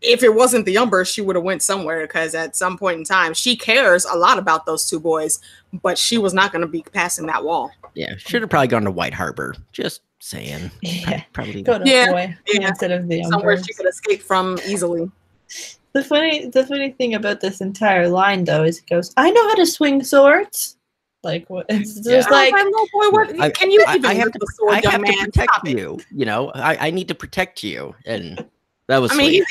if it wasn't the Umbers, she would have went somewhere, because at some point in time, she cares a lot about those two boys, but she was not going to be passing that wall. Yeah, should have probably gone to White Harbor. Just saying. Yeah, probably go to Hawaii instead of the Umbers. Somewhere she could escape from easily. The funny thing about this entire line, though, is it goes, I know how to swing swords. Like, what? It's just like, oh, boy, what? Can you even use the sword, young man? To protect you. You know, I need to protect you, and that was. I mean,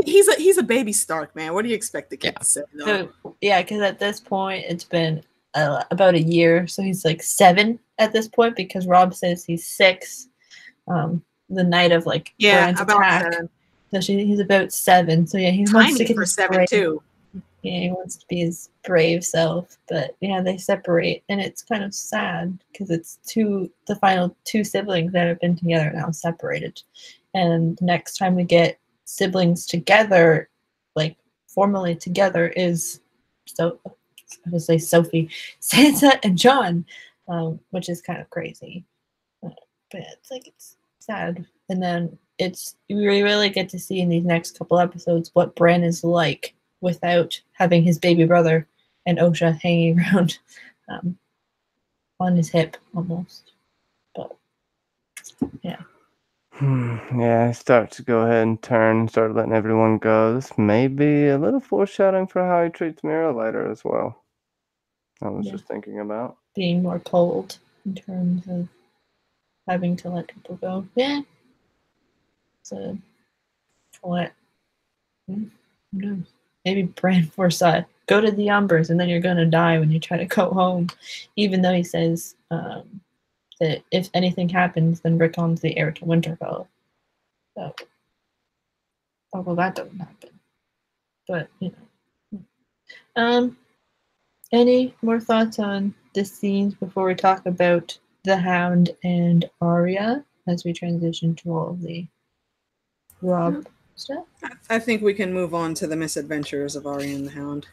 he's a baby Stark, man. What do you expect the kid to say? No? Yeah, because at this point it's been about a year, so he's like 7 at this point, because Rob says he's 6. The night of Brand's attack. 7. So he's about 7. So yeah, he wants to get for 7 too. Yeah, he wants to be his brave self, but yeah, they separate, and it's kind of sad because it's the final 2 siblings that have been together now separated, and the next time we get siblings together, like formally together, is I would say Sophie, Sansa, and John, which is kind of crazy, but it's sad, and then we really get to see in these next couple episodes what Bran is like without having his baby brother and Osha hanging around on his hip almost. But yeah. Yeah, he starts to go ahead and turn and start letting everyone go. This may be a little foreshadowing for how he treats Mira later as well. I was just thinking about being more cold in terms of having to let people go. Yeah. So what? Who knows? Maybe Bran foresaw, go to the Umbers and then you're going to die when you try to go home. Even though he says that if anything happens, then Rickon's the heir to Winterfell. So, although that doesn't happen. But, any more thoughts on the scenes before we talk about the Hound and Arya as we transition to all of the Rob stuff? I think we can move on to the misadventures of Arya and the Hound.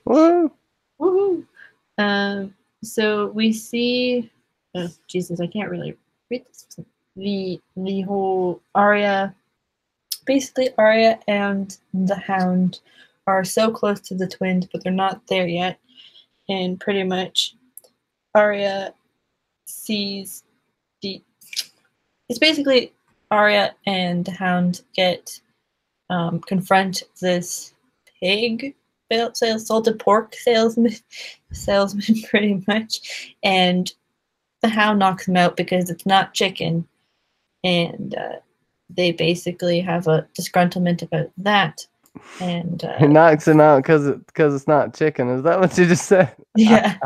Woo! Woohoo! So we see, oh Jesus, I can't really read this. The whole Arya, basically Arya and the Hound are so close to the twins, but they're not there yet. And pretty much Arya sees it's basically Arya and the Hound confront this pig salted pork salesman pretty much, and the Hound knocks him out because it's not chicken, and they basically have a disgruntlement about that, and he knocks him out because it's not chicken. Is that what you just said? Yeah.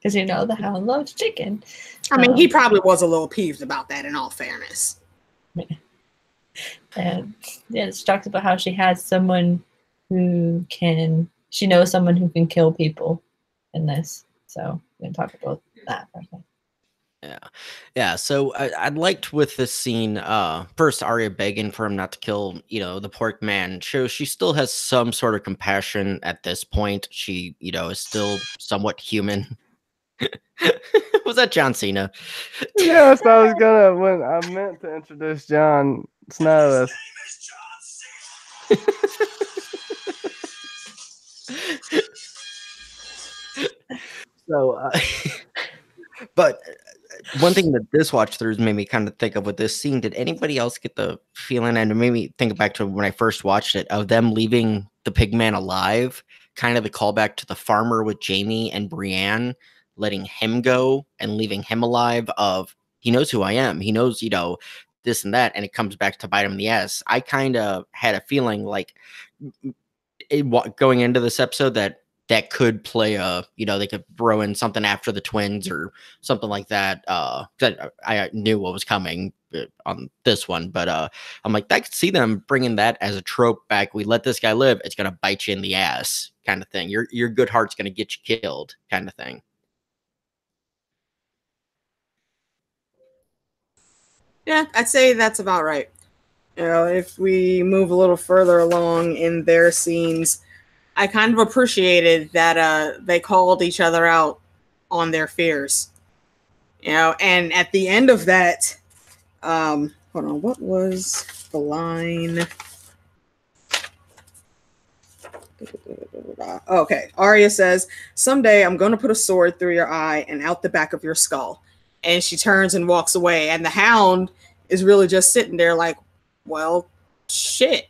Because the Hound loves chicken. I mean, he probably was a little peeved about that, in all fairness. And yeah, she talks about how she has someone she knows someone who can kill people in this. So we're going to talk about that for a second. Yeah. So I liked with this scene, first Arya begging for him not to kill, the pork man, shows she still has some sort of compassion at this point. She, is still somewhat human. Was that John Cena? Yes, I was gonna when I meant to introduce Jon Snow as So, but one thing that this watch throughs made me kind of think of with this scene, did anybody else get the feeling, and it made me think back to when I first watched it, of them leaving the pigman alive, kind of the callback to the farmer with Jamie and Brienne, letting him go and leaving him alive, of he knows who I am. He knows, this and that, and it comes back to bite him in the ass. I kind of had a feeling like going into this episode that could play they could throw in something after the twins or something like that. I knew what was coming on this one, but I'm like, I could see them bringing that as a trope back. We let this guy live, it's gonna bite you in the ass, kind of thing. Your good heart's gonna get you killed, kind of thing. Yeah, I'd say that's about right. If we move a little further along in their scenes, I kind of appreciated that they called each other out on their fears. And at the end of that, hold on, what was the line? Okay, Arya says, "Someday I'm going to put a sword through your eye and out the back of your skull." And she turns and walks away. And the Hound is really just sitting there like, well, shit.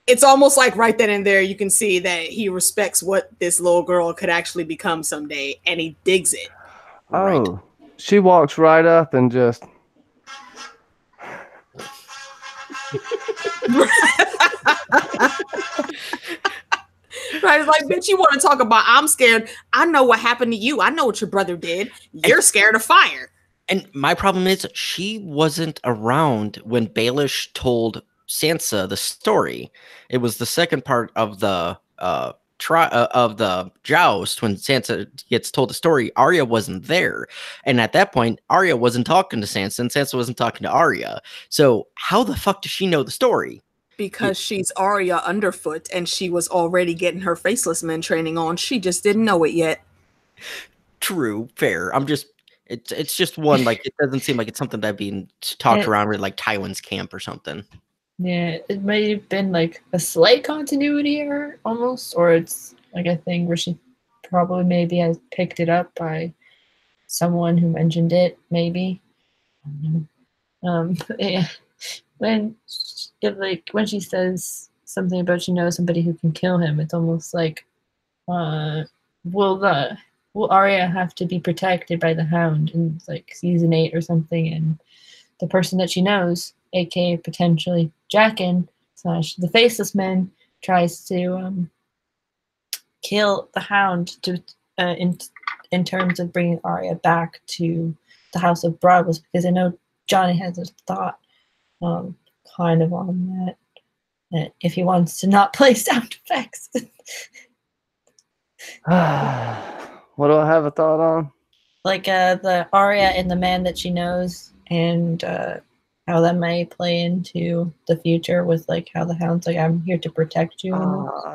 It's almost like right then and there, you can see that he respects what this little girl could actually become someday, and he digs it. Oh, Right. She walks right up and just... Right, it's like, bitch, you want to talk about I'm scared? I know what happened to you. I know what your brother did. You're scared of fire. And my problem is she wasn't around when Baelish told Sansa the story. It was the second part of the of the joust when Sansa gets told the story. Arya wasn't there, and at that point, Arya wasn't talking to Sansa, and Sansa wasn't talking to Arya. So how the fuck does she know the story? Because she's Arya Underfoot, and she was already getting her Faceless Men training on. She just didn't know it yet. True, fair. It's just one, like, it doesn't seem like it's something that being talked around with like Tywin's camp or something. Yeah, it might have been like a slight continuity error almost, or it's like a thing where she probably maybe has picked it up by someone who mentioned it, maybe. Yeah. When she says something about she knows somebody who can kill him, it's almost like, will Arya have to be protected by the Hound in like season 8 or something, and the person that she knows, aka potentially Jaqen / the Faceless Men, tries to kill the Hound to in terms of bringing Arya back to the House of Bravos, because I know Johnny has a thought kind of on that if he wants to not play sound effects. What do I have a thought on? Like the Arya and the man that she knows, and how that may play into the future with like how the Hound's like, I'm here to protect you.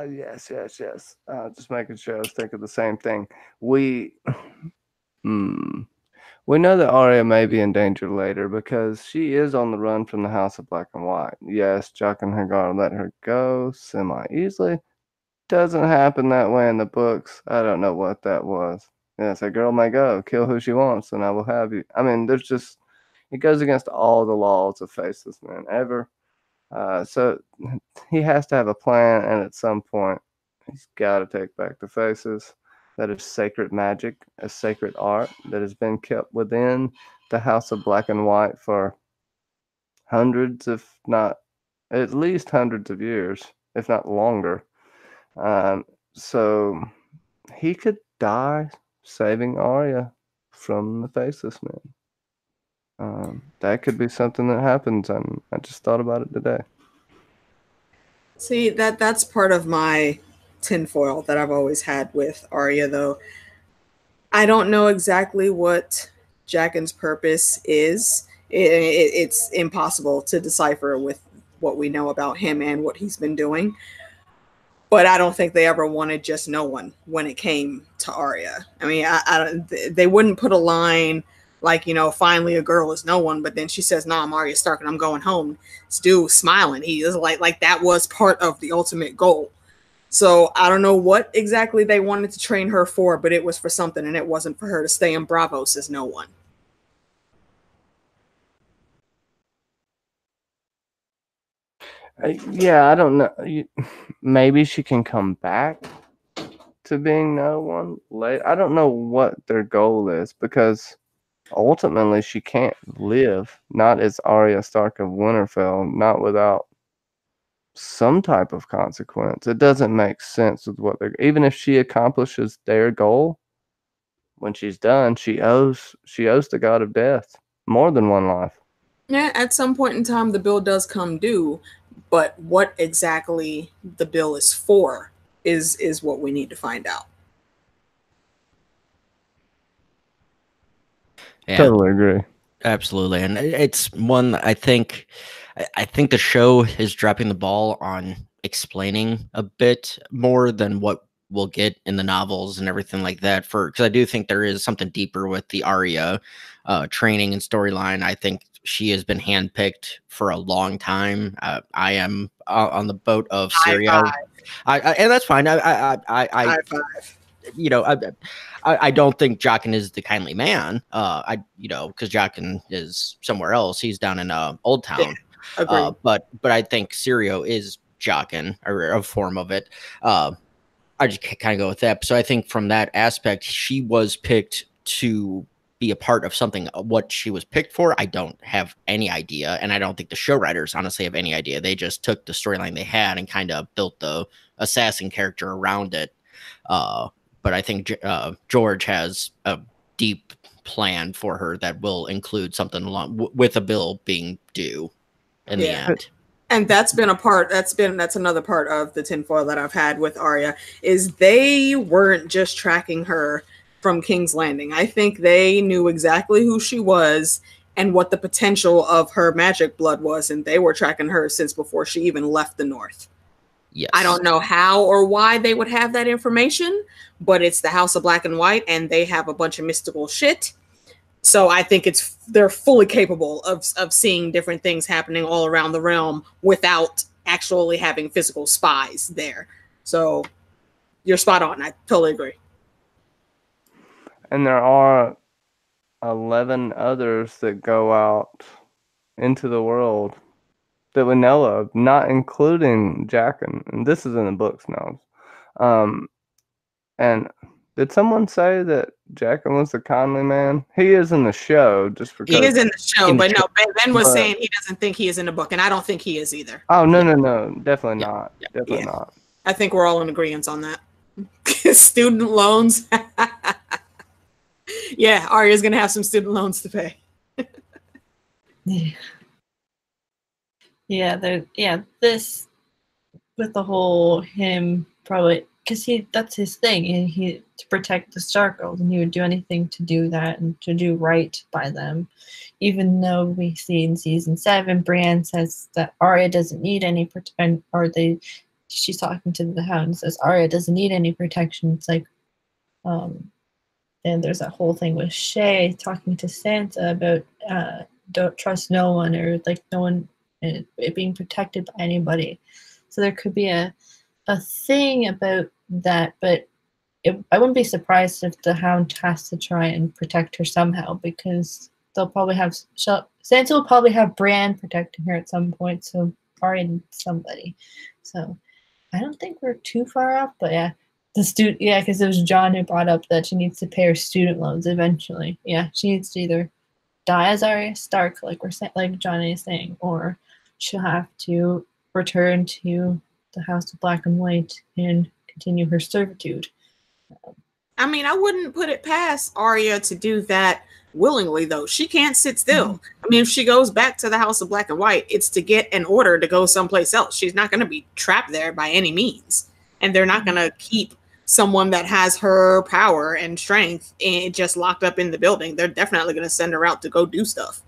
Yes. Just making sure I was thinking the same thing. We know that Arya may be in danger later because she is on the run from the House of Black and White. Yes, Jaqen Hagar let her go semi-easily. Doesn't happen that way in the books. I don't know what that was. Yes, a girl may go, kill who she wants, and I will have you. I mean, it goes against all the laws of Faceless Men ever. So he has to have a plan, and at some point, he's got to take back the Faces. That is sacred magic, a sacred art that has been kept within the House of Black and White for hundreds, if not at least hundreds of years, if not longer. So he could die saving Arya from the Faceless Men. That could be something that happens, and I just thought about it today. See, that's part of my tinfoil that I've always had with Arya, though. I don't know exactly what Jaqen's purpose is. It's impossible to decipher with what we know about him and what he's been doing. But I don't think they ever wanted just no one when it came to Arya. I mean, they wouldn't put a line like, finally a girl is no one, but then she says, "Nah, I'm Arya Stark and I'm going home." This dude smiling. He is like that was part of the ultimate goal. So I don't know what exactly they wanted to train her for, but it was for something, and it wasn't for her to stay in Bravos as no one. Yeah, I don't know. Maybe she can come back to being no one later. I don't know what their goal is, because ultimately she can't live, not as Arya Stark of Winterfell, not without some type of consequence. It doesn't make sense with what they're, even if she accomplishes their goal, when she's done, she owes the god of death more than one life. Yeah, at some point in time, the bill does come due, but what exactly the bill is for is what we need to find out. Yeah, Totally agree. absolutely. And it's one I think the show is dropping the ball on explaining a bit more than what we'll get in the novels and everything like that, for because I do think there is something deeper with the Arya training and storyline. I think she has been handpicked for a long time. I am on the boat of High Syria. five. And that's fine. High five. You know, I don't think Jaqen is the kindly man. Because Jaqen is somewhere else. He's down in Old Town. Yeah, agreed. But I think Syrio is Jaqen, or a form of it. I just kind of go with that. So I think from that aspect, she was picked to be a part of something. What she was picked for, I don't have any idea, and I don't think the show writers honestly have any idea. They just took the storyline they had and kind of built the assassin character around it. But I think George has a deep plan for her that will include something along with a bill being due in the end. And that's been that's another part of the tinfoil that I've had with Arya, is they weren't just tracking her from King's Landing. I think they knew exactly who she was and what the potential of her magic blood was, and they were tracking her since before she even left the North. Yes. I don't know how or why they would have that information, but it's the House of Black and White, and they have a bunch of mystical shit. So I think they're fully capable of seeing different things happening all around the realm without actually having physical spies there. So you're spot on. I totally agree. And there are 11 others that go out into the world that we know of, not including Jaqen. And this is in the books now. And did someone say that Jaqen was the kindly man? He is in the show, just because. He is in the show, but no, Ben was saying he doesn't think he is in the book, and I don't think he is either. Oh, no, definitely not. Definitely not. I think we're all in agreement on that. Student loans. Yeah, Arya's going to have some student loans to pay. This with the whole him probably, because that's his thing, and he to protect the Stark girls, and he would do anything to do that and to do right by them. Even though we see in season 7, Brienne says that Arya doesn't need any protection, she's talking to the Hound and says Arya doesn't need any protection. It's like, and there's that whole thing with Shay talking to Sansa about don't trust no one, or like no one it being protected by anybody. So there could be a thing about that, but I wouldn't be surprised if the Hound has to try and protect her somehow, because they'll probably have Sansa will probably have Bran protecting her at some point, so Arya needs somebody. So I don't think we're too far off, but yeah. Because it was John who brought up that she needs to pay her student loans eventually. Yeah, she needs to either die as Arya Stark, like Johnny is saying, or she'll have to return to the House of Black and White and continue her servitude. I mean, I wouldn't put it past Arya to do that willingly, though. She can't sit still. Mm-hmm. I mean, if she goes back to the House of Black and White, it's to get an order to go someplace else. She's not going to be trapped there by any means. And they're not going to keep someone that has her power and strength and just locked up in the building. They're definitely going to send her out to go do stuff.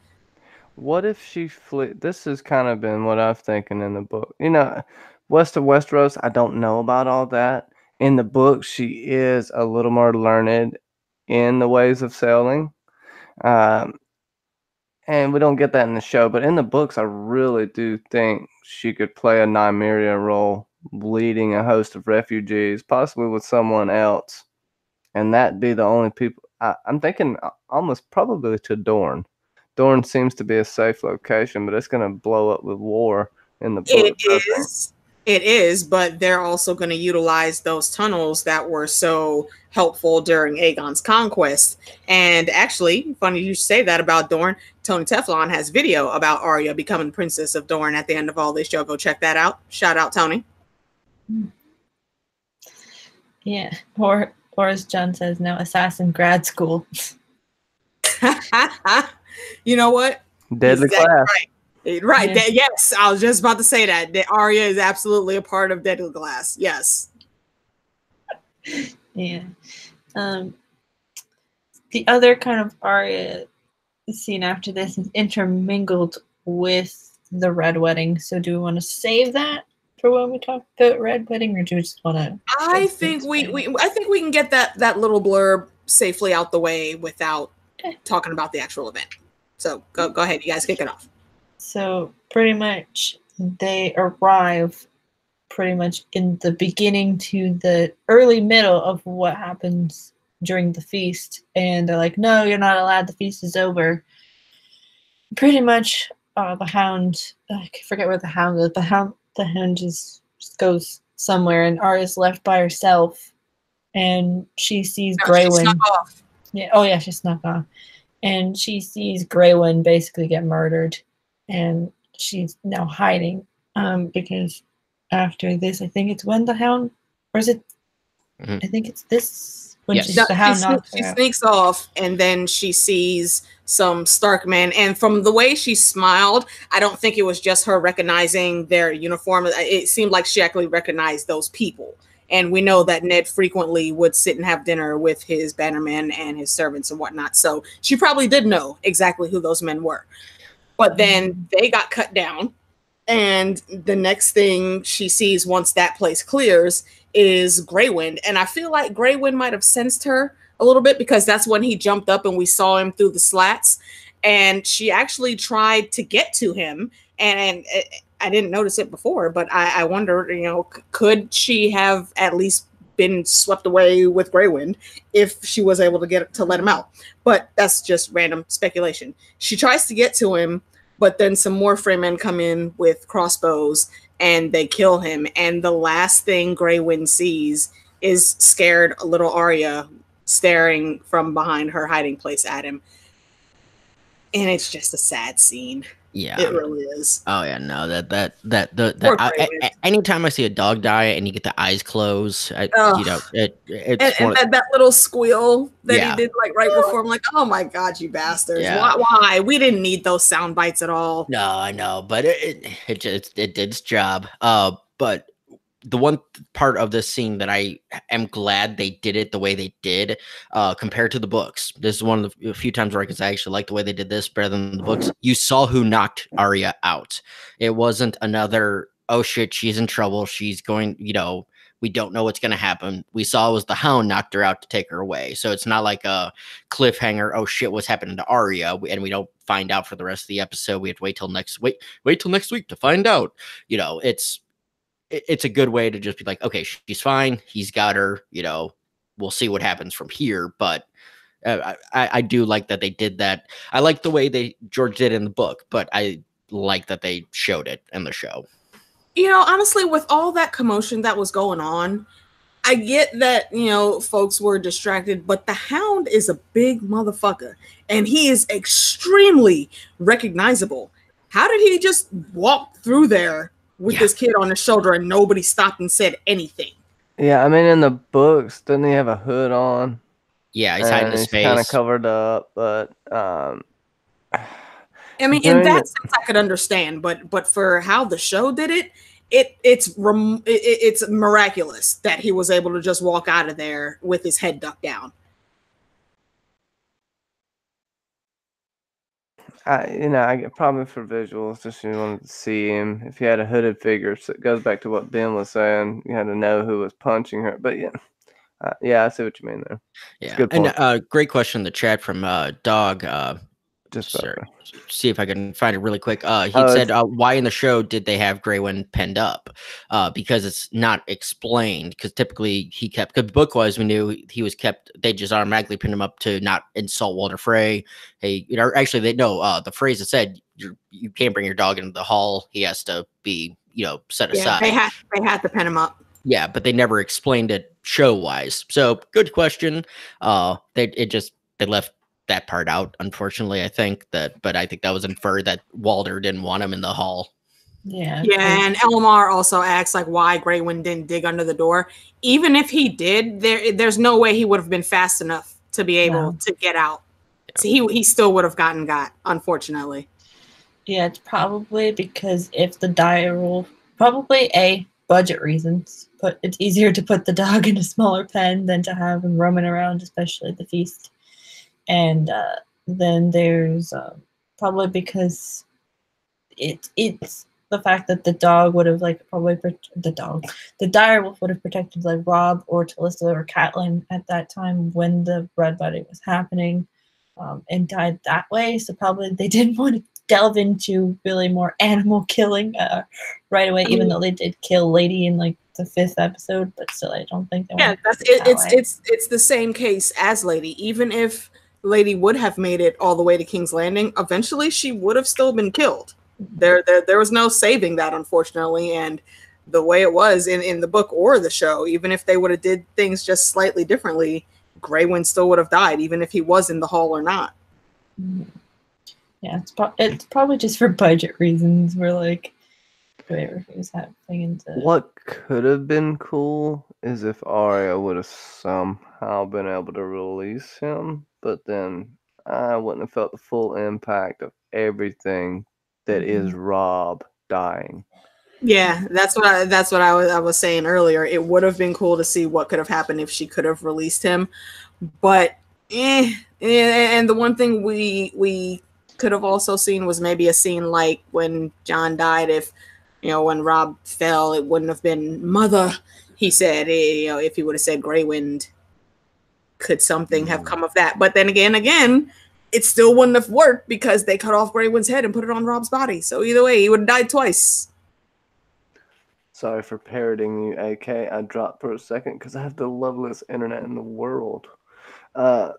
What if she this has kind of been what I'm thinking in the book. You know, west of Westeros, I don't know about all that. In the book, she is a little more learned in the ways of sailing. And we don't get that in the show, but in the books, I really do think she could play a Nymeria role leading a host of refugees, possibly with someone else, and that'd be the only people. I'm thinking almost probably to Dorne. Dorne seems to be a safe location, but it's going to blow up with war in the It books, I think. is. It is, but they're also going to utilize those tunnels that were so helpful during Aegon's conquest. And actually, funny you say that about Dorne. Tony Teflon has video about Arya becoming Princess of Dorne at the end of all this. Y'all go check that out. Shout out, Tony. Yeah, or as John says now, assassin grad school. You know what? Deadly Exactly class. Right. Yeah. Yes, I was just about to say that. That Arya is absolutely a part of Deadly Glass. Yes. Yeah. The other kind of Arya scene after this is intermingled with the Red Wedding. So do we want to save that for when we talk about Red Wedding, or do we just want to? I think we can get that little blurb safely out the way without talking about the actual event. So go ahead, you guys kick it off. So pretty much they arrive pretty much in the beginning to the early middle of what happens during the feast, and they're like, no, you're not allowed, the feast is over. Pretty much the Hound, I forget where the Hound is, but the Hound just goes somewhere, and Arya's left by herself, and she sees Grey She Wind. snuck off. Yeah, oh yeah, she snuck off. And she sees Grey Wind basically get murdered, and she's now hiding because after this, I think it's when the Hound, or is it? Mhm. I think it's this when Yes. the Hound knocks She her out. sneaks off, and then she sees some Stark men. And from the way she smiled, I don't think it was just her recognizing their uniform. It seemed like she actually recognized those people. And we know that Ned frequently would sit and have dinner with his bannermen and his servants and whatnot. So she probably did know exactly who those men were. But then they got cut down. And the next thing she sees once that place clears is Grey Wind. And I feel like Grey Wind might have sensed her a little bit, because that's when he jumped up and we saw him through the slats. And she actually tried to get to him. And I didn't notice it before, but I wonder, could she have at least been swept away with Grey Wind if she was able to let him out? But that's just random speculation. She tries to get to him, but then some more Fremen come in with crossbows and they kill him. And the last thing Grey Wind sees is scared little Arya staring from behind her hiding place at him. And it's just a sad scene. Yeah. It really is. Oh yeah, no, Poor Grey Wind. anytime I see a dog die and you get the eyes closed, Ugh. it's And that little squeal that Yeah. he did like right before, I'm like, oh my God, you bastards. Yeah. Why? We didn't need those sound bites at all. No, I know, but it did its job. But the one part of this scene that I am glad they did it the way they did, compared to the books. This is one of the few times where I can say I actually like the way they did this better than the books. You saw who knocked Arya out. It wasn't another, oh shit, she's in trouble. She's going, we don't know what's going to happen. We saw it was the Hound knocked her out to take her away. So it's not like a cliffhanger, oh shit, what's happening to Arya? And we don't find out for the rest of the episode. We have to wait till next week to find out. It's a good way to just be like, okay, she's fine. He's got her, we'll see what happens from here. But I do like that they did that. I like the way George did in the book, but I like that they showed it in the show. Honestly, with all that commotion that was going on, I get that, folks were distracted, but the Hound is a big motherfucker and he is extremely recognizable. How did he just walk through there with this kid on his shoulder and nobody stopped and said anything? Yeah, I mean, in the books, doesn't he have a hood on? Yeah, he's hiding his face. Kind of covered up, but I mean, in that sense, I could understand, but for how the show did it, it's miraculous that he was able to just walk out of there with his head ducked down. I get probably for visuals, just you wanted to see him. If you had a hooded figure, so it goes back to what Ben was saying. You had to know who was punching her. But yeah, I see what you mean there. Yeah, Good point. And great question in the chat from Dog. Just see if I can find it really quick. He said, why in the show did they have Greywind penned up? Because it's not explained. Because typically he kept, because book-wise we knew he was kept. They just automatically pinned him up to not insult Walder Frey. Hey, you know, actually they know the phrase that said you can't bring your dog into the hall. He has to be, you know, set aside. They had to pin him up. Yeah, but they never explained it show-wise. So good question. They left that part out, unfortunately. I think that, but I think that was inferred that Walder didn't want him in the hall. Yeah, and Elmar also asks like why Greywind didn't dig under the door. Even if he did, there's no way he would have been fast enough to be able to get out. Yeah. So he still would have got, unfortunately. Yeah, it's probably because if the dire wolf, probably budget reasons, but it's easier to put the dog in a smaller pen than to have him roaming around, especially at the feast. And then there's probably because it's the fact that the dog would have like the dire wolf would have protected like Rob or Talissa or Catelyn at that time when the Red Wedding was happening, and died that way. So probably they didn't want to delve into really more animal killing right away, even though they did kill Lady in like the 5th episode. But still, I don't think they want to it's the same case as Lady. Even if Lady would have made it all the way to King's Landing, eventually she would have still been killed. There was no saving that, unfortunately. And the way it was in the book or the show, even if they would have did things just slightly differently, Greywind still would have died, even if he was in the hall or not. Yeah, it's probably just for budget reasons. We're like, whatever he was happening into. What could have been cool is if Arya would have somehow been able to release him, but then I wouldn't have felt the full impact of everything that is Rob dying. Yeah, that's what I was saying earlier. It would have been cool to see what could have happened if she could have released him, but and the one thing we could have also seen was maybe a scene like when Jon died. If when Rob fell, it wouldn't have been Mother. He said, if he would have said Greywind, could something have come of that? But then again, it still wouldn't have worked because they cut off Greywind's head and put it on Rob's body. So either way, he would have died twice. Sorry for parroting you, AK. I dropped for a second because I have the loveliest internet in the world. And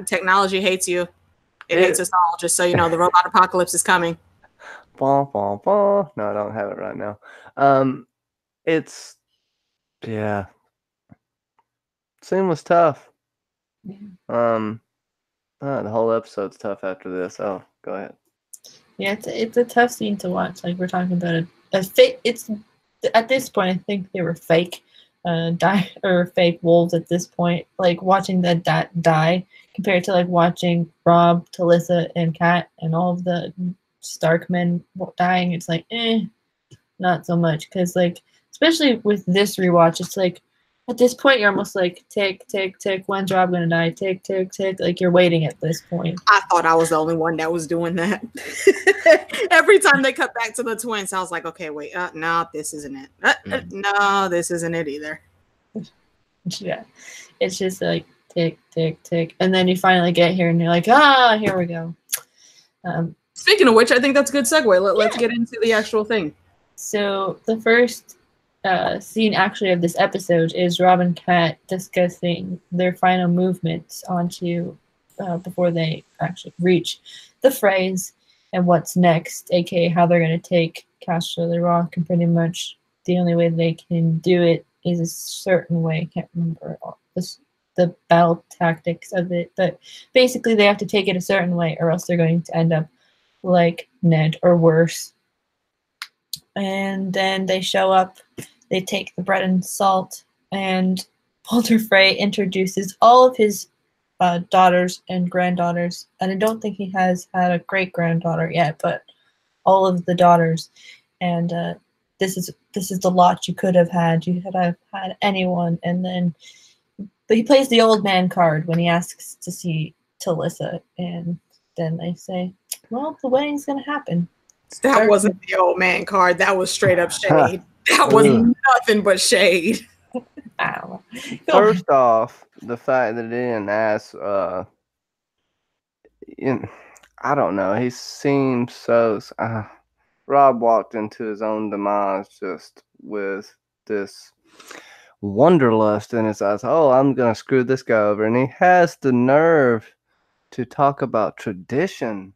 technology hates you. It hates us all, just so you know. The robot apocalypse is coming. Bah, bah, bah. No, I don't have it right now. Scene was tough. The whole episode's tough after this. Oh, go ahead. Yeah, it's a tough scene to watch. Like we're talking about a fake. It's at this point, I think they were fake, fake wolves at this point. Like watching that die compared to like watching Rob, Talissa, and Kat and all of the Stark men dying. It's like not so much because like especially with this rewatch, it's like at this point you're almost like tick. When's Rob gonna die? Tick. Like you're waiting at this point. I thought I was the only one that was doing that. Every time they cut back to the twins, I was like, okay, wait, no, this isn't it. No, this isn't it either. Yeah, it's just like tick, and then you finally get here, and you're like, here we go. Speaking of which, I think that's a good segue. Let's get into the actual thing. So the first scene actually of this episode is Rob and Kat discussing their final movements onto before they actually reach the phrase and what's next, aka how they're going to take Castle the Rock, and pretty much the only way they can do it is a certain way. I can't remember all the battle tactics of it, but basically they have to take it a certain way or else they're going to end up like Ned or worse. And then they show up, they take the bread and salt, and Walder Frey introduces all of his daughters and granddaughters, and I don't think he has had a great-granddaughter yet, but all of the daughters. And this is the lot you could have had. You could have had anyone. And then but he plays the old man card when he asks to see Talissa, and then they say, well, the wedding's going to happen. That wasn't the old man card. That was straight up shade. That was nothing but shade. First off, the fact that they didn't ask, I don't know. He seems so. Rob walked into his own demise just with this wanderlust in his eyes. Oh, I'm gonna screw this guy over, and he has the nerve to talk about tradition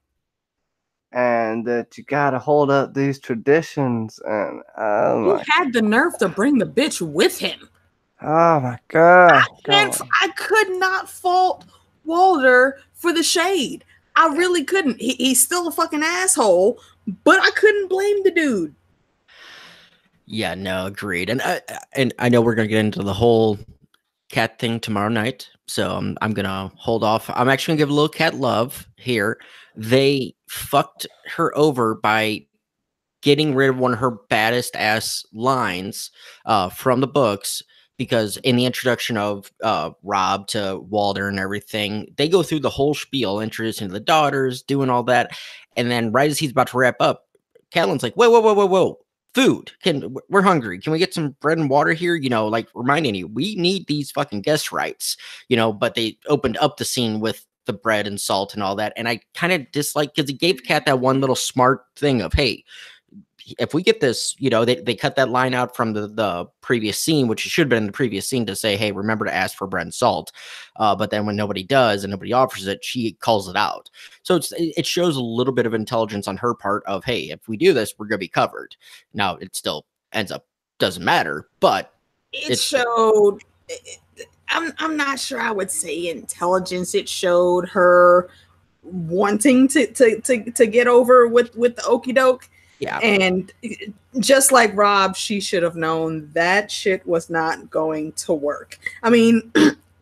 and that you gotta hold up these traditions. And Who had the nerve to bring the bitch with him? oh my god! I could not fault Walter for the shade. I really couldn't. He's still a fucking asshole, but I couldn't blame the dude. Yeah, no, agreed. And I know we're gonna get into the whole cat thing tomorrow night, so I'm gonna hold off. I'm actually gonna give a little cat love here. They fucked her over by getting rid of one of her baddest ass lines from the books, because in the introduction of Rob to Walter and everything, they go through the whole spiel, introducing the daughters, doing all that, and then right as he's about to wrap up, Catelyn's like, whoa, whoa, whoa, whoa, whoa. Food. We're hungry. Can we get some bread and water here? You know, like reminding you, we need these fucking guest rights, you know, but they opened up the scene with the bread and salt and all that. And I kind of dislike, because it gave Cat that one little smart thing of, hey, if we get this, you know, they cut that line out from the previous scene, which should have been in the previous scene, to say, hey, remember to ask for bread and salt. But then when nobody does and nobody offers it, she calls it out. So it shows a little bit of intelligence on her part of, hey, if we do this, we're going to be covered. Now, it still ends up, doesn't matter, but it showed, I'm not sure I would say intelligence. It showed her wanting to get over with the okie doke. Yeah. And just like Rob, she should have known that shit was not going to work. I mean,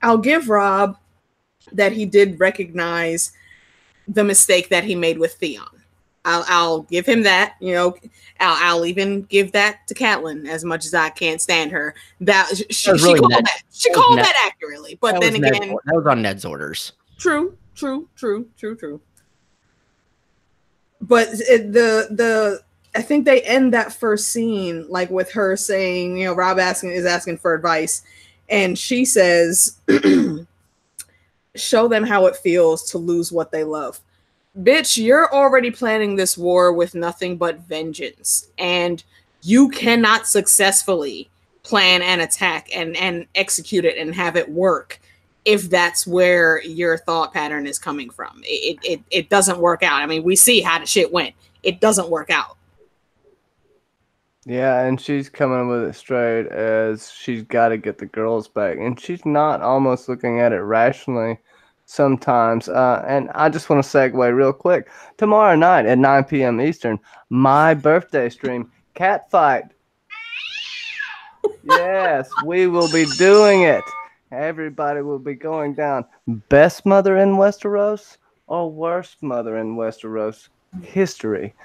I'll give Rob that he did recognize the mistake that he made with Theon. I'll give him that. You know, I'll even give that to Catelyn, as much as I can't stand her. That she called that accurately. But then again, that was on Ned's orders. True. But I think they end that first scene like with her saying, you know, Rob is asking for advice, and she says, show them how it feels to lose what they love. Bitch, you're already planning this war with nothing but vengeance, and you cannot successfully plan an attack and execute it and have it work if that's where your thought pattern is coming from. It doesn't work out. I mean, we see how the shit went. It doesn't work out. Yeah, and she's coming with it straight as she's got to get the girls back. And she's not almost looking at it rationally sometimes. And I just want to segue real quick. Tomorrow night at 9 p.m. Eastern, my birthday stream, Cat Fight. Yes, we will be doing it. Everybody will be going down. Best mother in Westeros or worst mother in Westeros history.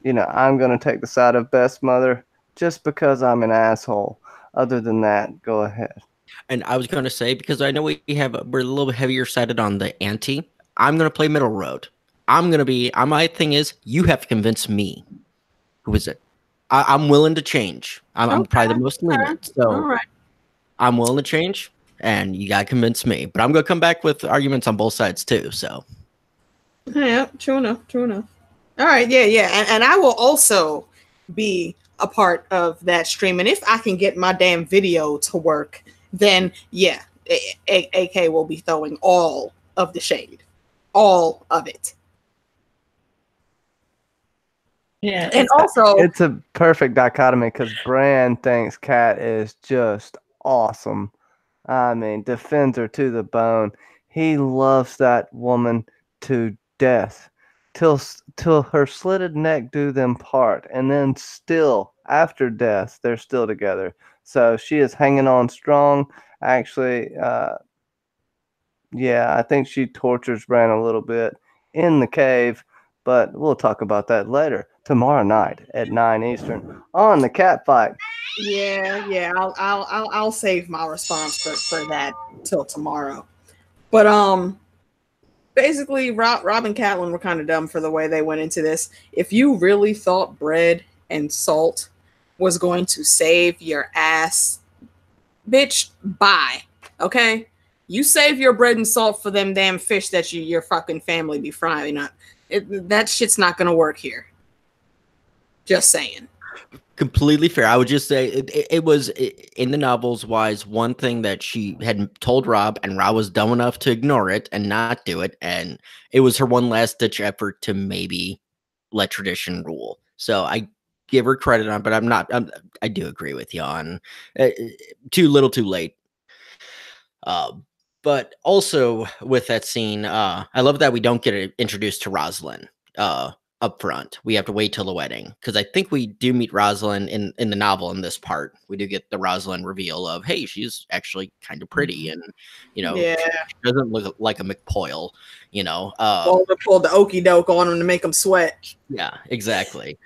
You know, I'm going to take the side of best mother just because I'm an asshole. Other than that, go ahead. And I was going to say, because I know we're a little heavier sided on the anti, I'm going to play middle road. My thing is, you have to convince me. Who is it? I'm willing to change. I'm probably the most lenient. So I'm willing to change, and you got to convince me. But I'm going to come back with arguments on both sides too. So. Yeah, true enough. All right, yeah. And I will also be a part of that stream. And if I can get my damn video to work, then yeah, AK will be throwing all of the shade. All of it. Yeah. And also, it's a perfect dichotomy because Bran thinks Cat is just awesome. I mean, defends her to the bone. He loves that woman to death. Till her slitted neck do them part, and then still after death they're still together. So she is hanging on strong. Actually, yeah, I think she tortures Bran a little bit in the cave, but we'll talk about that later. Tomorrow night at 9 Eastern on the Cat Fight. Yeah. I'll save my response for that till tomorrow. But basically, Rob and Catelyn were kind of dumb for the way they went into this. If you really thought bread and salt was going to save your ass, bitch, bye. Okay? You save your bread and salt for them damn fish that your fucking family be frying up. That shit's not gonna work here. Just saying. Completely fair. I would just say it was in the novels wise one thing that she had told Rob, and Rob was dumb enough to ignore it and not do it, and it was her one last ditch effort to maybe let tradition rule. So I give her credit on, but I do agree with you on too little, too late. But also with that scene, I love that we don't get introduced to Rosalind up front. We have to wait till the wedding, because I think we do meet Rosalind in the novel. In this part, we do get the Rosalind reveal of, hey, she's actually kind of pretty, and she doesn't look like a McPoyle. Walter pulled the okey doke on him to make him sweat. Yeah, exactly.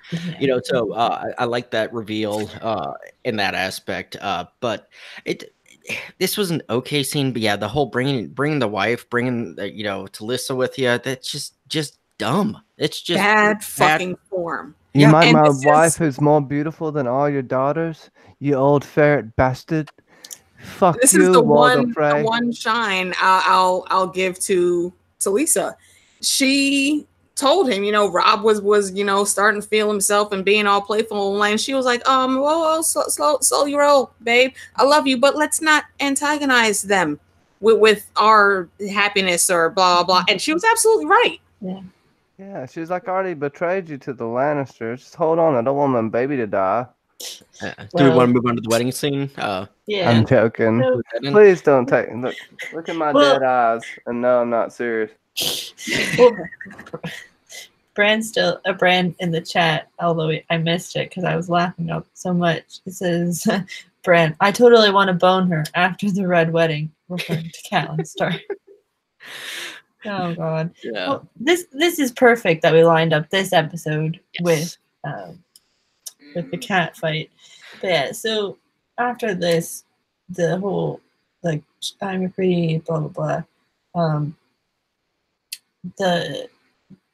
So I like that reveal in that aspect. But this was an okay scene. But yeah, the whole bringing the wife, bringing Talissa with you, that's just dumb. It's just bad fucking form. You Yeah, my wife who's more beautiful than all your daughters, you old ferret bastard. Fuck this you, is the Walder Frey. one shine I'll give to Lisa. She told him, Rob was starting to feel himself and being all playful, and she was like, well, slow your roll, babe. I love you, but let's not antagonize them with our happiness or blah blah. And she was absolutely right. Yeah, she was like, I already betrayed you to the Lannisters. Just hold on, I don't want my baby to die. Do we want to move on to the wedding scene? Yeah. I'm joking. No. Please don't take look at my dead eyes, and no, I'm not serious. Well, Brand in the chat, although I missed it because I was laughing up so much. It says, Brand, I totally want to bone her after the red wedding, referring to Catelyn Stark. Oh God. Yeah. Well, this is perfect that we lined up this episode with the cat fight. But yeah, so after this, the whole I'm pretty blah blah blah.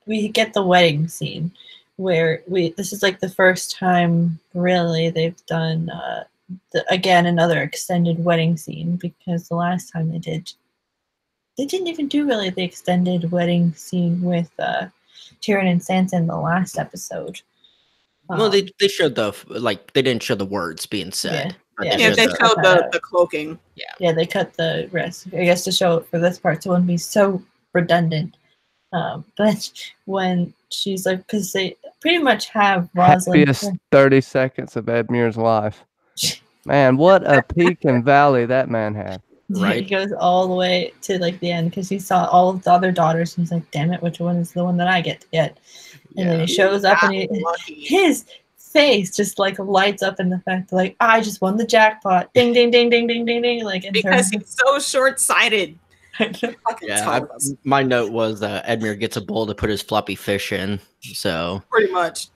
We get the wedding scene where this is like the first time really they've done again another extended wedding scene, because the last time they didn't even do really the extended wedding scene with Tyrion and Sansa in the last episode. Well, they showed they didn't show the words being said. Yeah, they showed the cloaking. Yeah, they cut the rest, I guess, to show it for this part, so it wouldn't be so redundant. But when she's like, because they pretty much have Rosalind. Happiest 30 seconds of Edmure's life. Man, what a peak and valley that man had. Right, he goes all the way to the end because he saw all of the other daughters, and he's like, "Damn it, which one is the one that I get to get?" And then he shows up, and his face just lights up in the fact that I just won the jackpot, ding ding ding ding ding ding ding, because he's so short-sighted. My note was Edmure gets a bowl to put his floppy fish in. So pretty much.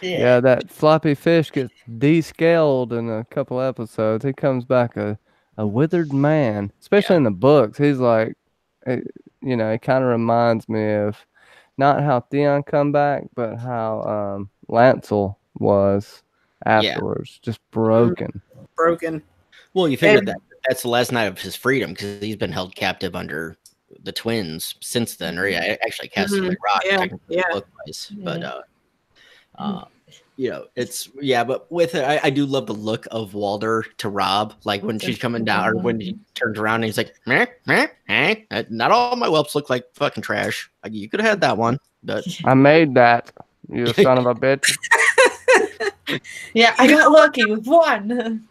Yeah, that floppy fish gets descaled in a couple episodes. He comes back a withered man, especially in the books. He's like, it kind of reminds me of not how Theon come back, but how Lancel was afterwards, just broken. Well, you figure that's the last night of his freedom, because he's been held captive under the twins since then, or actually Castemere Rock, book-wise. But but with it, I do love the look of Walder to Rob, when she's coming down, or when he turns around and he's like, meh, meh, eh. Not all my whelps look like fucking trash. You could have had that one, but I made that, you son of a bitch. Yeah, I got lucky with one.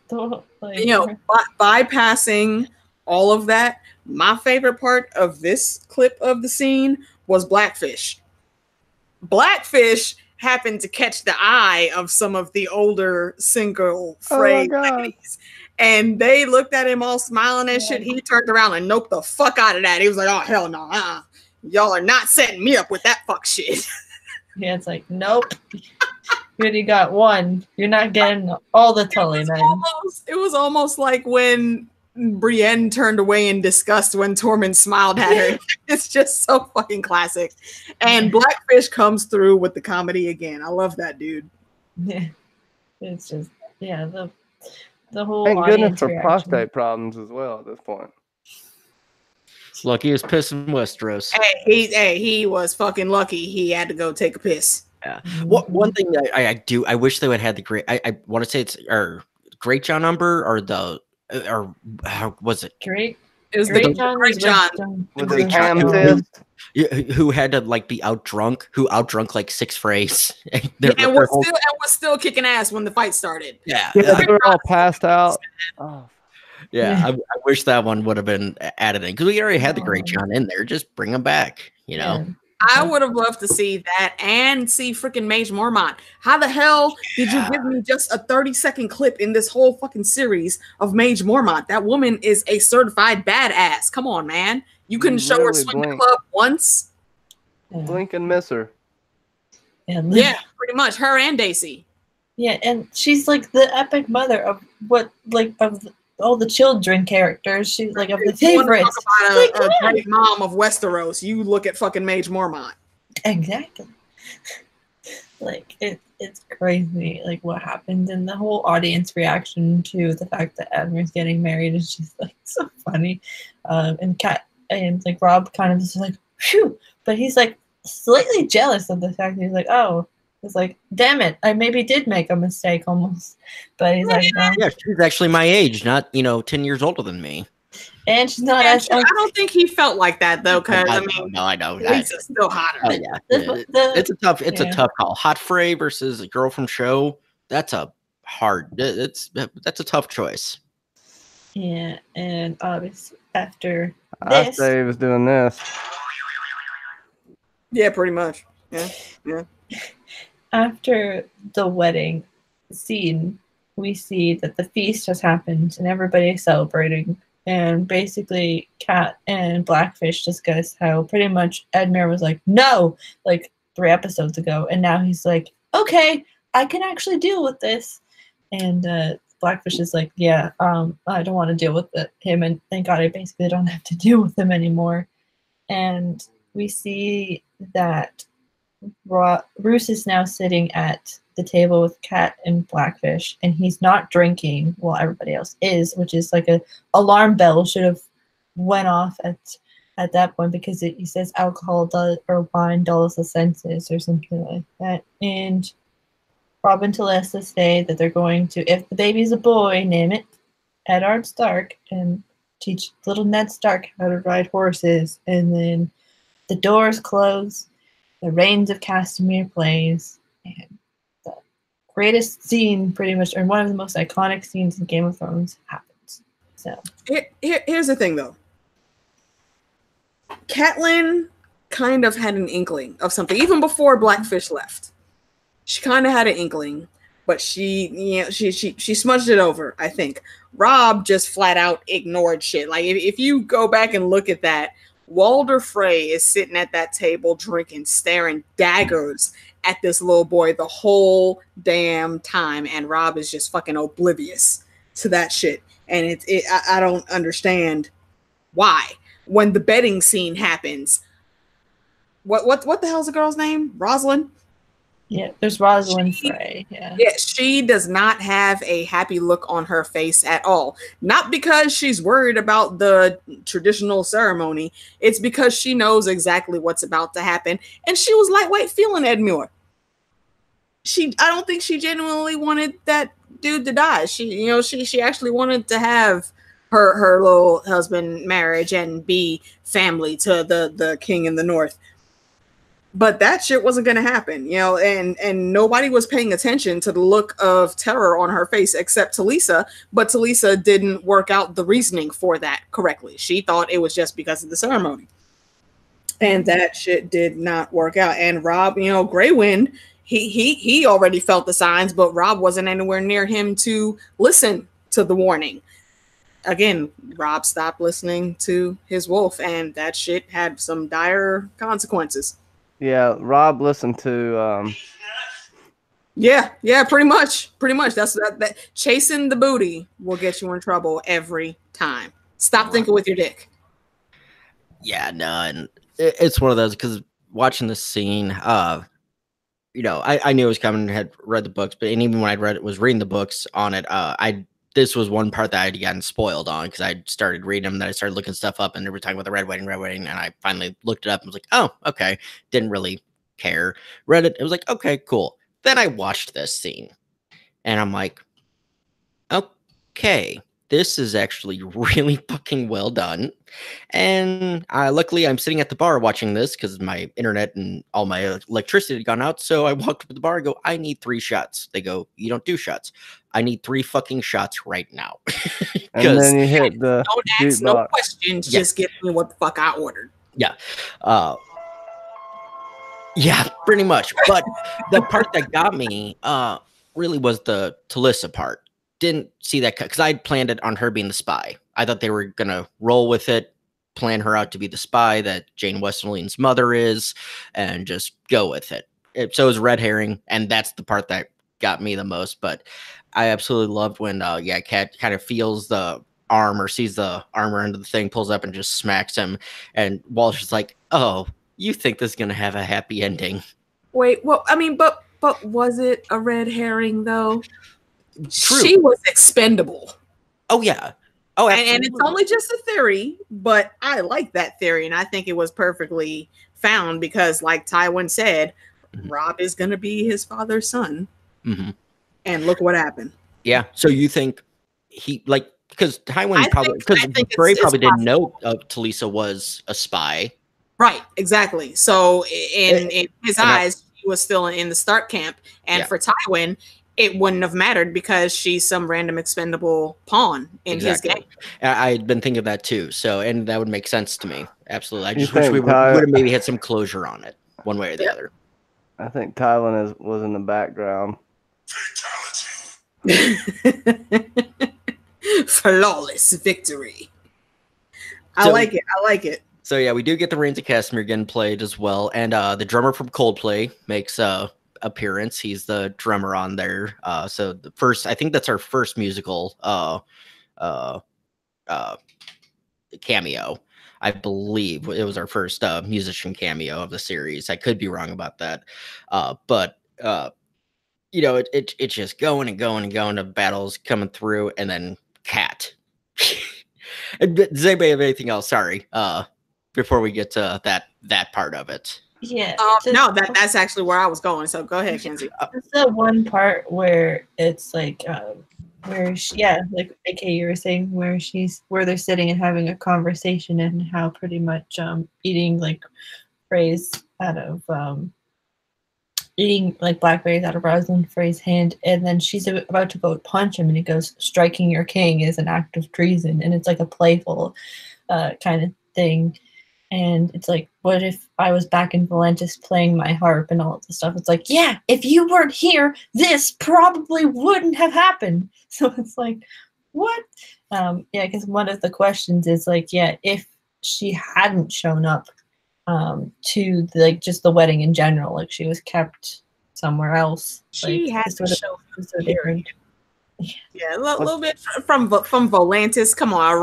Bypassing all of that, my favorite part of this clip of the scene was Blackfish. Blackfish happened to catch the eye of some of the older single Frey ladies, and they looked at him all smiling and shit. He turned around and noped the fuck out of that. He was like, "Oh hell no, y'all are not setting me up with that fuck shit." Yeah, it's like, nope. You already got one. You're not getting all the Tully men. It was almost like when Brienne turned away in disgust when Tormund smiled at her. It's just so fucking classic. And Blackfish comes through with the comedy again. I love that dude. Yeah. It's just, the whole Thank goodness for reaction. prostate problems as well at this point. It's lucky he was pissing Westeros. He was fucking lucky. He had to go take a piss. Yeah. One thing that I wish they would have had the great. I want to say it's Great John number or the or how was it? Great. It was Great the John Great was John. With Great the John. ham fist. Who had to like be out drunk? Who out drunk like 6 Freys? And was still kicking ass when the fight started. Yeah, Yeah, they were all passed out. Oh. yeah. I wish that one would have been added in because we already had the Great Oh. John in there. Just bring him back. You know. Yeah. I would have loved to see that and see freaking Mage Mormont. How the hell did you give me just a 30-second clip in this whole fucking series of Mage Mormont? That woman is a certified badass. Come on, man. You couldn't show her literally swing the blink. club once? Blink and miss her. And Yeah, pretty much. Her and Daisy. yeah, and she's like the epic mother of all the children characters. She's like of the If you want to favorites. talk about Like, a yeah. great mom of Westeros, you look at fucking Mage Mormont. Exactly. Like it's crazy, like what happened, and the whole audience reaction to the fact that Admir's getting married is just like so funny. And Kat and like Rob kind of is like, phew, but he's like slightly jealous of the fact that he's like, oh, it's like, damn it, I maybe did make a mistake almost. But he's like, no. Yeah, she's actually my age, not 10 years older than me. And she's not And as I don't think he felt like that though, because I mean, I know. Lisa's still hotter. Oh, yeah. the- It's a tough call. Hot Frey versus a girl from show. That's a a tough choice. yeah, and obviously after I this, say he was doing this. Yeah, pretty much. Yeah. after the wedding scene, we see that the feast has happened and everybody is celebrating. And basically, Kat and Blackfish discuss how pretty much Edmure was like, no, like 3 episodes ago. And now he's like, okay, I can actually deal with this. And Blackfish is like, yeah, I don't want to deal with him. And thank God I basically don't have to deal with him anymore. And we see that Roose is now sitting at the table with Kat and Blackfish, and he's not drinking while everybody else is, which is like a alarm bell should have went off at that point, because he says alcohol or wine dulls the senses or something like that. And Rob and Talisa say that they're going to, if the baby's a boy, name it Eddard Stark and teach little Ned Stark how to ride horses. And then the doors close, the Rains of Castamere plays, and the greatest scene, pretty much, or one of the most iconic scenes in Game of Thrones happens. So Here's the thing, though. Catelyn kind of had an inkling of something even before Blackfish left. She kind of had an inkling, but she smudged it over. I think Rob just flat out ignored shit. Like if you go back and look at that, Walder Frey is sitting at that table drinking, staring daggers at this little boy the whole damn time, and Rob is just fucking oblivious to that shit. And I don't understand why. When the bedding scene happens, what the hell's the girl's name? Rosalind? yeah, there's Rosalind Frey. Yeah. Yeah, she does not have a happy look on her face at all. Not because she's worried about the traditional ceremony. It's because she knows exactly what's about to happen. And she was lightweight feeling Edmure. I don't think she genuinely wanted that dude to die. She actually wanted to have her little husband marriage and be family to the king in the north. But that shit wasn't going to happen, and nobody was paying attention to the look of terror on her face except Talisa. But Talisa didn't work out the reasoning for that correctly. She thought it was just because of the ceremony. And that shit did not work out. And Rob, Grey Wind, he already felt the signs, but Rob wasn't anywhere near him to listen to the warning. Again, Rob stopped listening to his wolf, and that shit had some dire consequences. Yeah, Rob listened to Yeah, pretty much. That's that chasing the booty will get you in trouble every time. Stop thinking with your dick. Yeah, no, and it's one of those, because watching this scene, I knew it was coming and had read the books, but even when I was reading the books on it, I this was one part that I'd gotten spoiled on because I started reading them, then I started looking stuff up, and they were talking about the red wedding, and I finally looked it up and was like, oh, okay. Didn't really care. Read it. It was like, okay, cool. Then I watched this scene, and I'm like, okay, this is actually really fucking well done. And luckily, I'm sitting at the bar watching this because my internet and all my electricity had gone out. So I walked up to the bar and go, I need 3 shots. They go, you don't do shots. I need 3 fucking shots right now. And then you hit the don't ask no jukebox. questions. Yeah. Just give me what the fuck I ordered. Yeah. Yeah, pretty much. But the part that got me really was the Talissa part. Didn't see that because I'd planned it on her being the spy. I thought they were gonna roll with it, plan her out to be the spy that Jane Westerling's mother is, and just go with it. So it was red herring, and that's the part that got me the most. But I absolutely loved when Kat kind of feels the arm or sees the armor end of the thing, pulls up and just smacks him, and Walsh is like, "Oh, you think this is gonna have a happy ending?" Wait, well, I mean, but was it a red herring though? True. She was expendable. Oh yeah. Oh, absolutely. And it's only just a theory, but I like that theory, and I think it was perfectly found because, like Tywin said, Rob is going to be his father's son, and look what happened. Yeah. So you think he because Tywin probably because Bray probably didn't know Talisa was a spy, right? Exactly. So in his eyes, he was still in the Stark camp, and for Tywin, it wouldn't have mattered because she's some random expendable pawn in his game. I had been thinking of that too. So, and that would make sense to me. Absolutely. I just wish we would have maybe had some closure on it, one way or the other. I think Tywin was in the background. Flawless victory. I like it. So yeah, we do get the Rains of Castamere getting played as well, and the drummer from Coldplay makes appearance. He's the drummer on there. So the first, I think that's our first musical cameo. I believe it was our first musician cameo of the series. I could be wrong about that, but it's just going and going and going. The battles coming through, and then Cat. Does anybody have anything else? Sorry, before we get to that part of it. Yeah. No, that's actually where I was going. So go ahead, Kenzie. It's the one part where it's like, where like AK, you were saying, where they're sitting and having a conversation, and how pretty much eating like Frey's out of eating like blackberries out of Rosalind Frey's hand, and then she's about to go punch him, and he goes, "Striking your king is an act of treason," and it's like a playful kind of thing. And it's like, what if I was back in Valentis playing my harp and all of this stuff? It's like, yeah, if you weren't here, this probably wouldn't have happened. So it's like, what? Because one of the questions is like, if she hadn't shown up to just the wedding in general, like she was kept somewhere else. She had to show up. So different. Yeah, a little bit from Volantis. Come on, a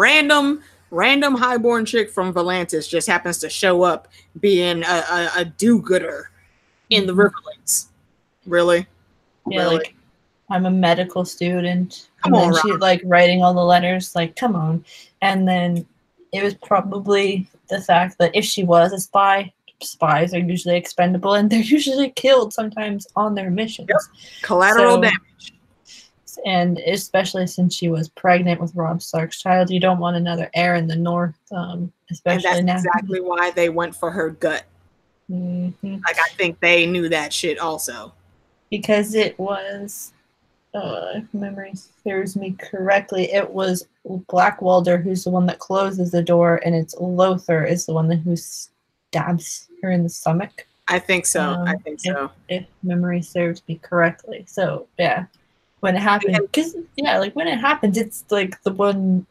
random highborn chick from Volantis just happens to show up being a do-gooder in the Riverlands. Really? Yeah, really? Like, I'm a medical student. Come and on, then she like writing all the letters, like, come on. And then it was probably the fact that if she was a spy, spies are usually expendable and they're usually killed sometimes on their missions. Yep. Collateral damage. And especially since she was pregnant with Robb Stark's child, you don't want another heir in the North, especially and that's now. Exactly why they went for her gut. Mm-hmm. Like, I think they knew that shit also. Because it was, if memory serves me correctly, it was Blackwalder who's the one that closes the door, and it's Lothar is the one who stabs her in the stomach. I think so. If memory serves me correctly. So, yeah. When it happens, because when it happens, it's like that one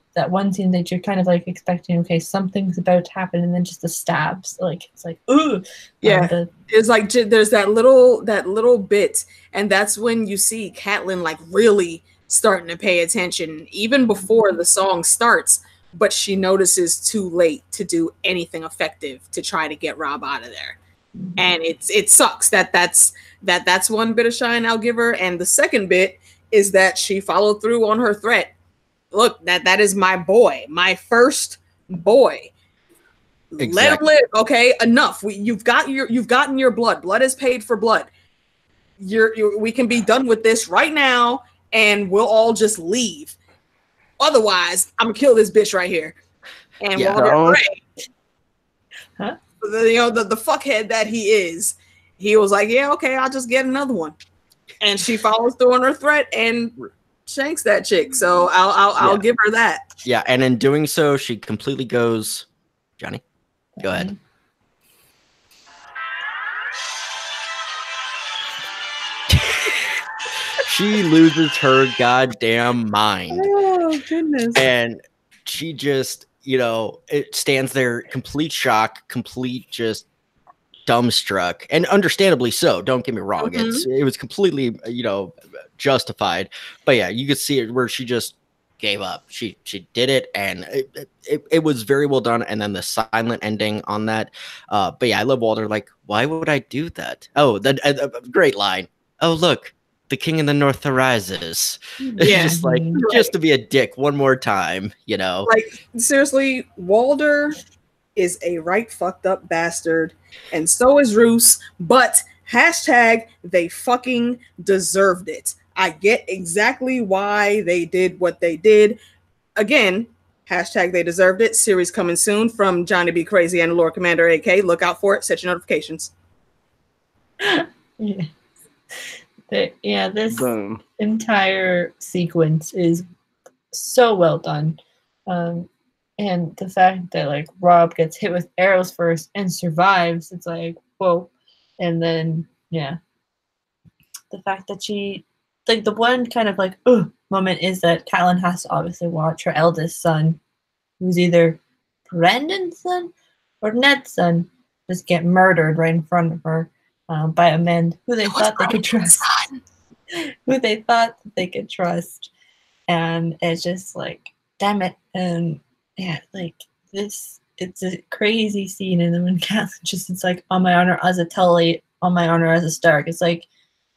scene that you're kind of like expecting. Okay, something's about to happen, and then just the stabs. Like it's like ooh, yeah. It's like there's that little bit, and that's when you see Catelyn like really starting to pay attention, even before the song starts. But she notices too late to do anything effective to try to get Robb out of there, and it sucks that's one bit of shine I'll give her, and the second bit is that she followed through on her threat look, that is my boy, my first boy. Exactly. Let him live. Okay, enough. You've gotten your blood. Blood is paid for blood. We can be done with this right now, and we'll all just leave. Otherwise, I'm gonna kill this bitch right here. And Walder Frey, the fuckhead that he is, he was like, yeah, okay, I'll just get another one. And she follows through on her threat and shanks that chick. So I'll give her that. Yeah, and in doing so, she completely goes, Johnny, go ahead. She loses her goddamn mind. Oh, goodness. And she just, it stands there, complete shock, complete just dumbstruck, and understandably so. Don't get me wrong. It was completely, justified. But yeah, you could see it where she just gave up. She did it, and it was very well done. And then the silent ending on that. But yeah, I love Walter. Like, why would I do that? Oh, great line. Oh, look. The king in the north arises. Yeah, just like just to be a dick one more time, Like, seriously, Walder is a right fucked up bastard, and so is Roos. But they fucking deserved it. I get exactly why they did what they did. Again, they deserved it. Series coming soon from Johnny B. Crazy and Lord Commander AK. Look out for it. Set your notifications. Yeah. This entire sequence is so well done. And the fact that like Rob gets hit with arrows first and survives, it's like, whoa. And then, the fact that she, like, the one kind of like, moment is that Catelyn has to obviously watch her eldest son, who's either Brandon's son or Ned's son, just get murdered right in front of her. By a man who they thought they could trust. And it's just like, damn it. And yeah, like this, it's a crazy scene. And then when Catelyn it's like, on my honor as a Tully, on my honor as a Stark. It's like,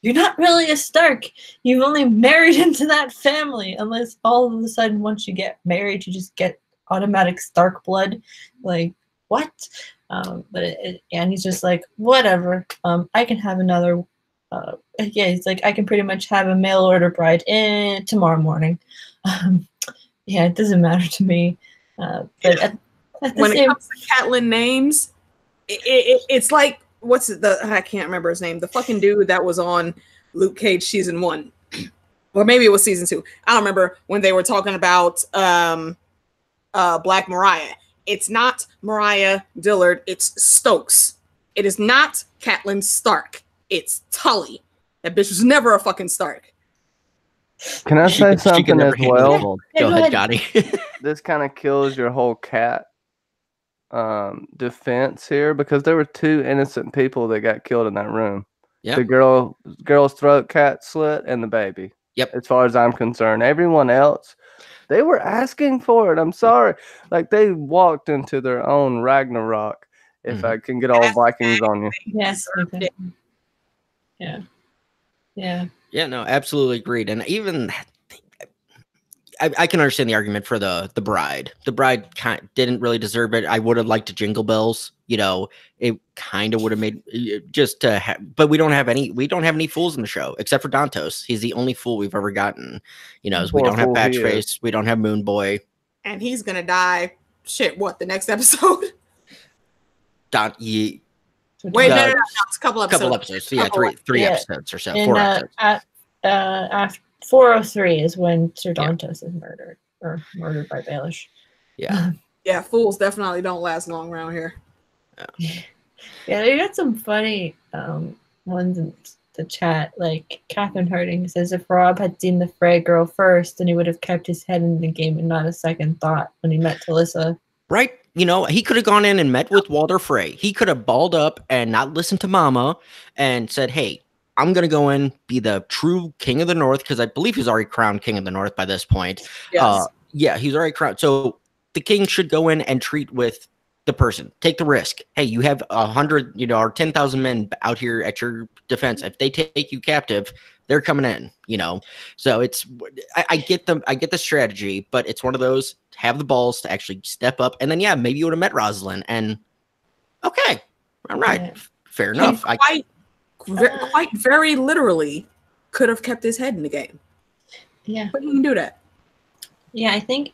you're not really a Stark. You've only married into that family. Unless all of a sudden, once you get married, you just get automatic Stark blood. Like, what? And he's just like, whatever. I can have another. He's like, I can pretty much have a mail order bride in tomorrow morning. It doesn't matter to me. But when it comes to Catelyn names, it's like, I can't remember his name. The fucking dude that was on Luke Cage season 1, or maybe it was season 2. I don't remember when they were talking about Black Mariah. It's not Mariah Dillard. It's Stokes. It is not Catelyn Stark. It's Tully. That bitch was never a fucking Stark. Can I say something as well? Go ahead, Johnny. This kind of kills your whole cat defense here, because there were 2 innocent people that got killed in that room. Yep. The girl's throat cat slit and the baby. Yep. As far as I'm concerned, everyone else, they were asking for it. I'm sorry. Like, they walked into their own Ragnarok, if I can get all Vikings on you. Yes. Okay. Yeah. Yeah, no, absolutely agreed. And even I can understand the argument for the bride. The bride didn't really deserve it. I would have liked to Jingle Bells. It kind of would have made just to have, but we don't have any fools in the show except for Dantos. He's the only fool we've ever gotten. We don't have Patchface. We don't have Moon Boy. And he's gonna die. Shit, what, the next episode? Wait, no, it's a couple episodes. So yeah, three episodes or so. 4 episodes. After 403 is when Sir Dantos is murdered by Baelish. Yeah. Yeah, fools definitely don't last long around here. Yeah, they got some funny ones in the chat. Like Catherine Harding says, if Rob had seen the Frey girl first, then he would have kept his head in the game and not a second thought when he met Talissa. Right. He could have gone in and met with Walder Frey. He could have balled up and not listened to Mama and said, hey, I'm going to go in, be the true king of the North, because I believe he's already crowned king of the North by this point. Yes. Yeah, he's already crowned. So the king should go in and treat with the person. Take the risk. Hey, you have 100, or 10,000 men out here at your defense. If they take you captive, they're coming in. So it's I get them. I get the strategy, but it's one of those, have the balls to actually step up, and then maybe you would have met Rosalind, and okay, all right, fair enough. Quite very literally could have kept his head in the game. Yeah, but he didn't do that. Yeah, I think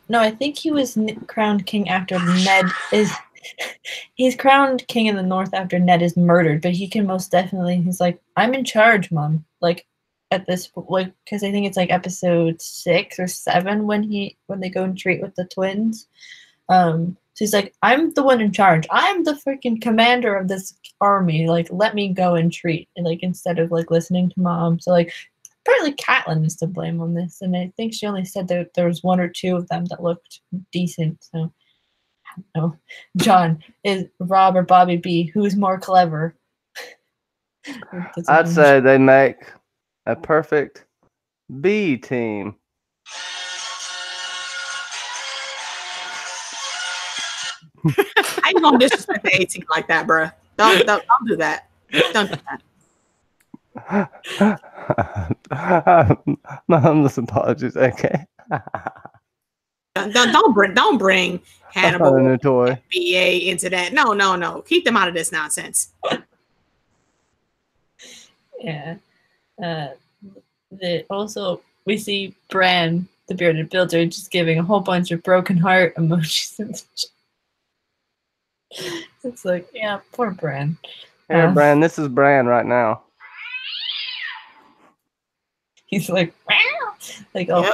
he was crowned king after Ned is. He's crowned king in the North after Ned is murdered, but he can most definitely. He's like, I'm in charge, Mom. Like at this, because I think it's like episode 6 or 7 when they go and treat with the twins. So he's like, I'm the one in charge. I'm the freaking commander of this army. Like, let me go and treat. And like instead of like listening to Mom. So like, partly Catelyn is to blame on this, and I think she only said that there was 1 or 2 of them that looked decent. So. No, John, is Rob or Bobby B? Who's more clever? I'd say they make a perfect B team. I ain't gonna disrespect the 18 like that, bro. Don't do that. Don't do that. My humblest apologies. Okay. Don't bring Hannibal a new toy. FBA into that. No. Keep them out of this nonsense. Yeah. Also, we see Bran, the bearded builder, just giving a whole bunch of broken heart emojis. It's like, yeah, poor Bran. Here, Bran. This is Bran right now. He's like, wow. Like, oh,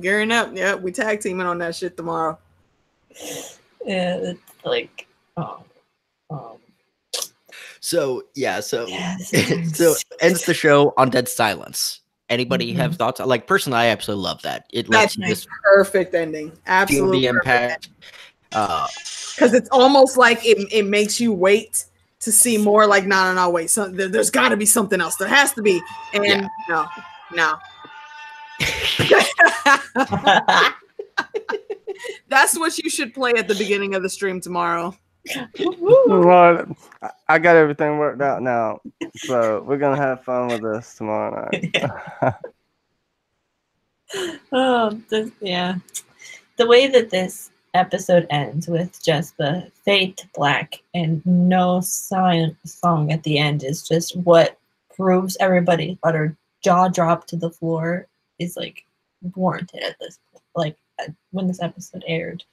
gearing up. Yep, we tag teaming on that shit tomorrow. Yeah, it's like, So ends the show on dead silence. Anybody have thoughts? Like, personally, I absolutely love that. That's a perfect ending. Absolutely, the impact. Because it's almost like it makes you wait to see more. Like, no, wait. So there's got to be something else. There has to be, and no. That's what you should play at the beginning of the stream tomorrow. Well, I got everything worked out now, so we're gonna have fun with this tomorrow night. The way that this episode ends with just the fade to black and no song at the end is just what proves everybody utter jaw drop to the floor is like warranted at this point. Like when this episode aired.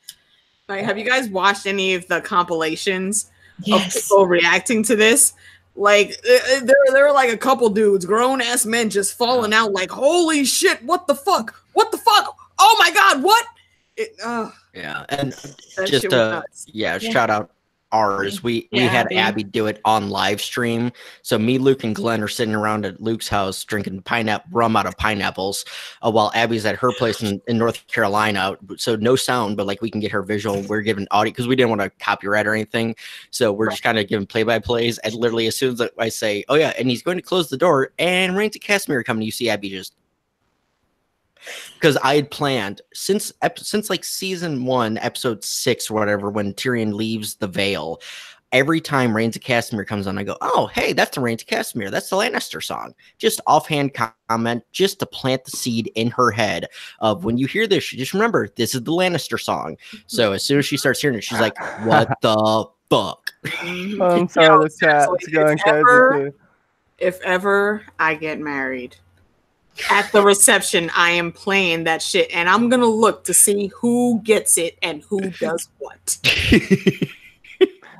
Like, have you guys watched any of the compilations of people reacting to this? Like, there are like a couple dudes, grown ass men, just falling out. Like, holy shit! What the fuck? What the fuck? Oh my god! What? Yeah, and just shout out ours. We had Abby do it on live stream. So me, Luke, and Glenn are sitting around at Luke's house drinking rum out of pineapples, while Abby's at her place in North Carolina. So no sound, but like we can get her visual. We're giving audio because we didn't want to copyright or anything. So we're just kind of giving play-by-plays. And literally, as soon as I say, "Oh yeah," and he's going to close the door, and Rains of Castamere coming, you see Abby just. Because I had planned since like season 1, episode 6 or whatever, when Tyrion leaves the Vale, every time Rains of Castamere comes on, I go, "Oh, hey, that's the Rains of Castamere. That's the Lannister song." Just offhand comment, just to plant the seed in her head of when you hear this, just remember this is the Lannister song. So as soon as she starts hearing it, she's like, "What the fuck?" I'm sorry, the chat's going crazy. If ever I get married. At the reception, I am playing that shit, and I'm gonna look to see who gets it and who does what.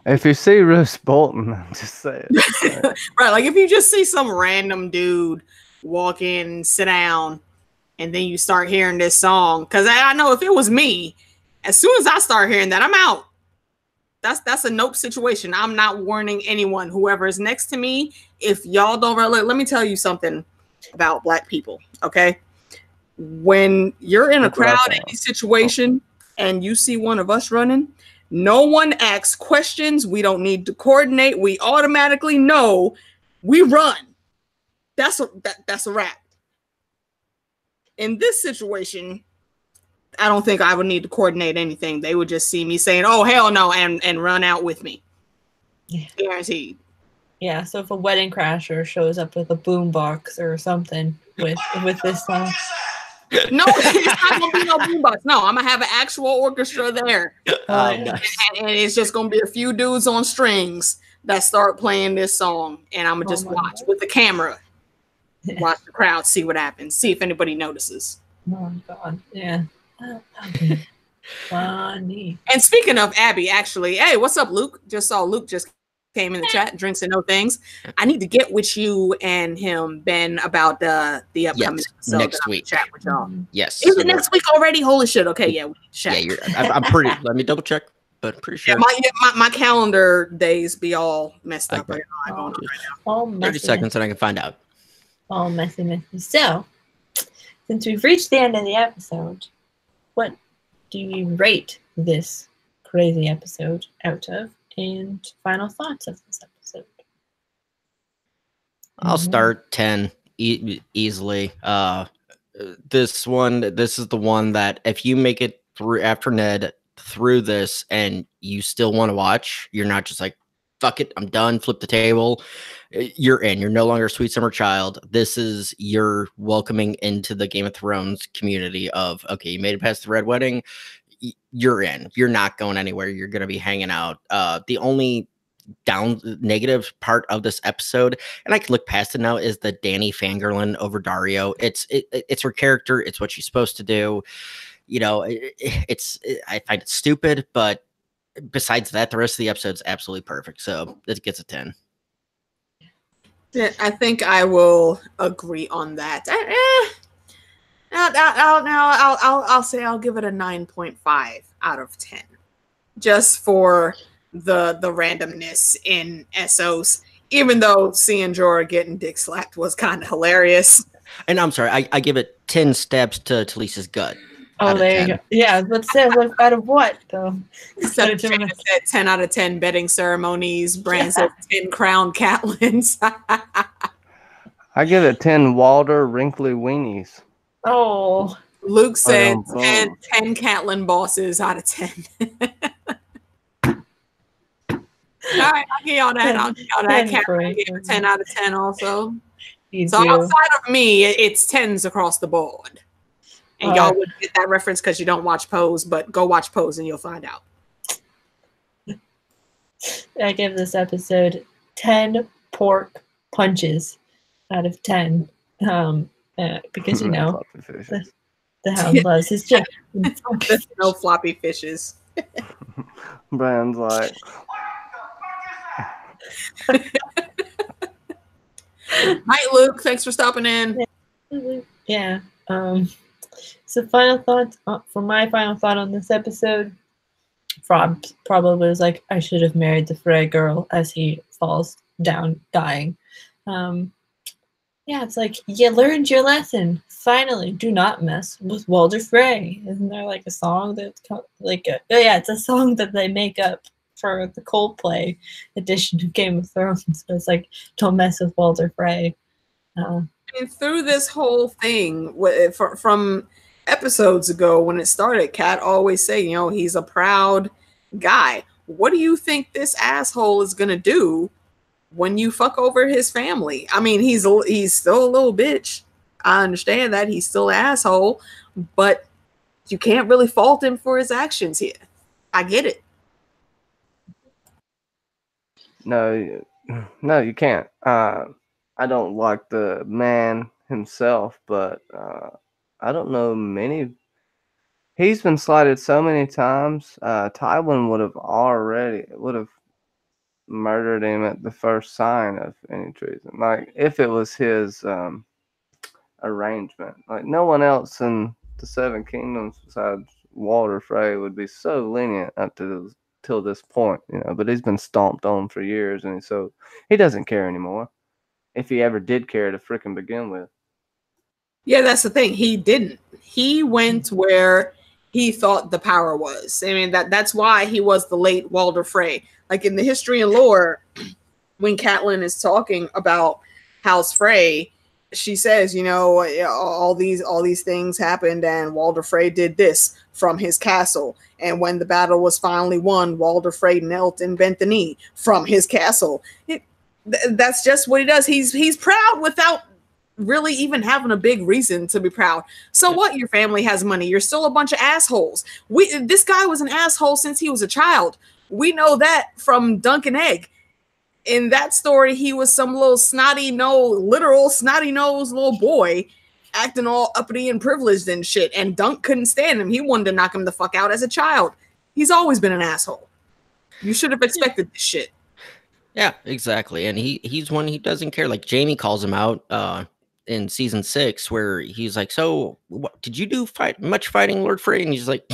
If you see Roose Bolton, just say it. Right, like if you just see some random dude walk in, sit down, and then you start hearing this song, because I know if it was me, as soon as I start hearing that, I'm out. That's a nope situation. I'm not warning anyone, whoever is next to me. If y'all don't, let me tell you something about Black people, okay? When you're in a crowd, any situation, and you see one of us running, no one asks questions. We don't need to coordinate. We automatically know we run. That's a wrap. In this situation, I don't think I would need to coordinate anything. They would just see me saying, "Oh hell no," and run out with me. Yeah. Guaranteed. Yeah, so if a wedding crasher shows up with a boombox or something with this song. No, it's not gonna be no boombox. No, I'm gonna have an actual orchestra there. Nice. And it's just gonna be a few dudes on strings that start playing this song, and I'm gonna just watch with the camera. Watch the crowd, see what happens, see if anybody notices. Oh God, yeah. Funny. And speaking of Abby, actually, hey, what's up, Luke? Just saw Luke just came in the chat, drinks and no things. I need to get with you and him, Ben, about the upcoming episode next week. Chat with y'all. Yes. Is it next week already? Holy shit! Okay, yeah, we chat. Yeah, I'm pretty. Let me double check, but pretty sure. Yeah, my calendar days be all messed up. Okay. All 30 seconds and I can find out. All messy. So, since we've reached the end of the episode, what do you rate this crazy episode out of? And final thoughts of this episode? I'll start 10 easily. This is the one that if you make it through after Ned through this and you still want to watch, you're not just like, fuck it, I'm done, flip the table. You're in. You're no longer a sweet summer child. This is your welcoming into the Game of Thrones community of, okay, you made it past the Red Wedding. You're in. You're not going anywhere. You're going to be hanging out. The only negative part of this episode, and I can look past it now, is the Dany fangirling over Dario. It's her character. It's what she's supposed to do. You know, I find it stupid, but besides that, the rest of the episode's absolutely perfect. So it gets a 10. Yeah, I think I will agree on that. I'll say I'll give it a 9.5 out of 10, just for the randomness in Essos. Even though seeing Jorah getting dick slapped was kind of hilarious. And I'm sorry, I give it 10 stabs to Lisa's gut. Oh, there you go. Yeah, let's say out of what though? Instead of 10 out of 10 betting ceremonies, Bran said 10 crown Catelyn's. I give it 10 Walder wrinkly weenies. Oh. Luke said 10 Catelyn bosses out of 10. All right, I'll give y'all that. I'll give y'all that. Catelyn gave it 10 out of 10 also. So outside of me, it's 10s across the board. And y'all would get that reference because you don't watch Pose, but go watch Pose and you'll find out. I give this episode 10 pork punches out of 10. Because, you know, the hound loves his chicken. There's no floppy fishes. Bran's like... Night, Luke. Thanks for stopping in. Yeah. So final thoughts for my final thought on this episode. Rob probably was like, I should have married the Frey girl as he falls down dying. Yeah, it's like, you learned your lesson. Finally, do not mess with Walder Frey. Isn't there like a song that's like, it's a song that they make up for the Coldplay edition of Game of Thrones. So it's like, don't mess with Walder Frey. And through this whole thing, from episodes ago when it started, Kat always say, you know, he's a proud guy. What do you think this asshole is gonna do when you fuck over his family? I mean, he's still a little bitch. I understand that he's still an asshole, but you can't really fault him for his actions here. I get it. No, you can't. I don't like the man himself, but I don't know many. He's been slighted so many times. Tywin would have murdered him at the first sign of any treason. Like if it was his arrangement. Like no one else in the Seven Kingdoms besides Walder Frey would be so lenient up to till this point, you know. But he's been stomped on for years, and so he doesn't care anymore. If he ever did care to frickin' begin with. Yeah, that's the thing. He didn't. He went where he thought the power was. I mean, that's why he was the late Walder Frey. Like in the history and lore, when Catelyn is talking about House Frey, she says, you know, all these things happened, and Walder Frey did this from his castle. And when the battle was finally won, Walder Frey knelt and bent the knee from his castle. That's just what he does. He's proud without really even having a big reason to be proud. So what? Your family has money. You're still a bunch of assholes. This guy was an asshole since he was a child. We know that from Dunk and Egg. In that story, he was some little literal snotty nose little boy acting all uppity and privileged and shit. And Dunk couldn't stand him. He wanted to knock him the fuck out as a child. He's always been an asshole. You should have expected this shit. Yeah, exactly. And he's one, he doesn't care. Like Jamie calls him out in season 6, where he's like, so what, did you do much fighting, Lord Frey? And he's like,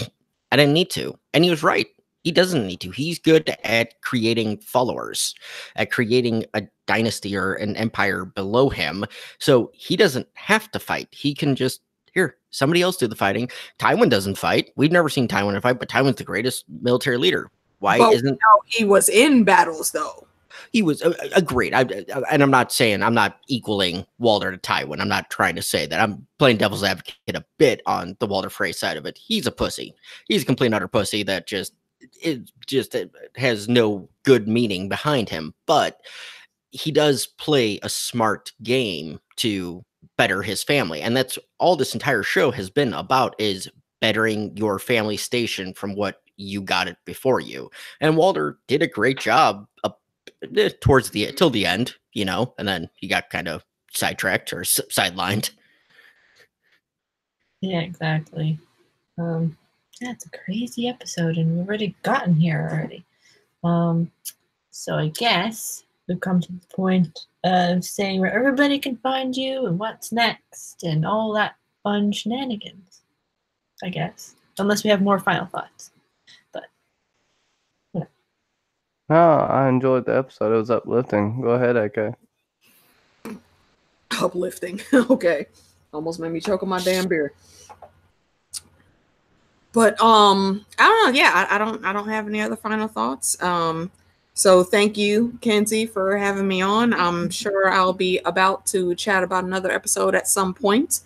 I didn't need to. And he was right. He doesn't need to. He's good at creating followers, at creating a dynasty or an empire below him. So he doesn't have to fight. He can just, here, somebody else do the fighting. Tywin doesn't fight. We've never seen Tywin fight, but Tywin's the greatest military leader. Why isn't he was in battles though? He was great. And I'm not saying, I'm not equaling Walder to Tywin. I'm not trying to say that. I'm playing devil's advocate a bit on the Walder Frey side of it. He's a pussy. He's a complete and utter pussy that it has no good meaning behind him. But he does play a smart game to better his family. And that's all this entire show has been about, is bettering your family station from what you got it before you. And Walder did a great job towards till the end, you know, and then he got kind of sidetracked or sidelined. Yeah, exactly. That's a crazy episode, and we've already gotten here already. So I guess we've come to the point of saying where everybody can find you and what's next and all that fun shenanigans, I guess. Unless we have more final thoughts. No, I enjoyed the episode. It was uplifting. Go ahead, AK. Uplifting. Okay. Almost made me choke on my damn beer. But I don't know. Yeah, I don't have any other final thoughts. So thank you, Kenzie, for having me on. I'm sure I'll be about to chat about another episode at some point.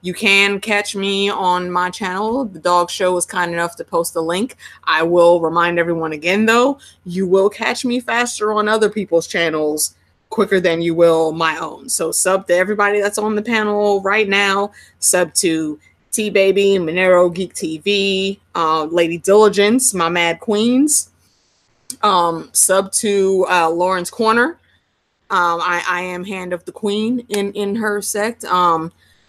You can catch me on my channel. The Dog Show was kind enough to post a link. I will remind everyone again, though, you will catch me faster on other people's channels quicker than you will my own. So sub to everybody that's on the panel right now. Sub to T-Baby, Monero Geek TV, Lady Diligence, My Mad Queens. Sub to Lauren's Corner. I am Hand of the Queen in her sect.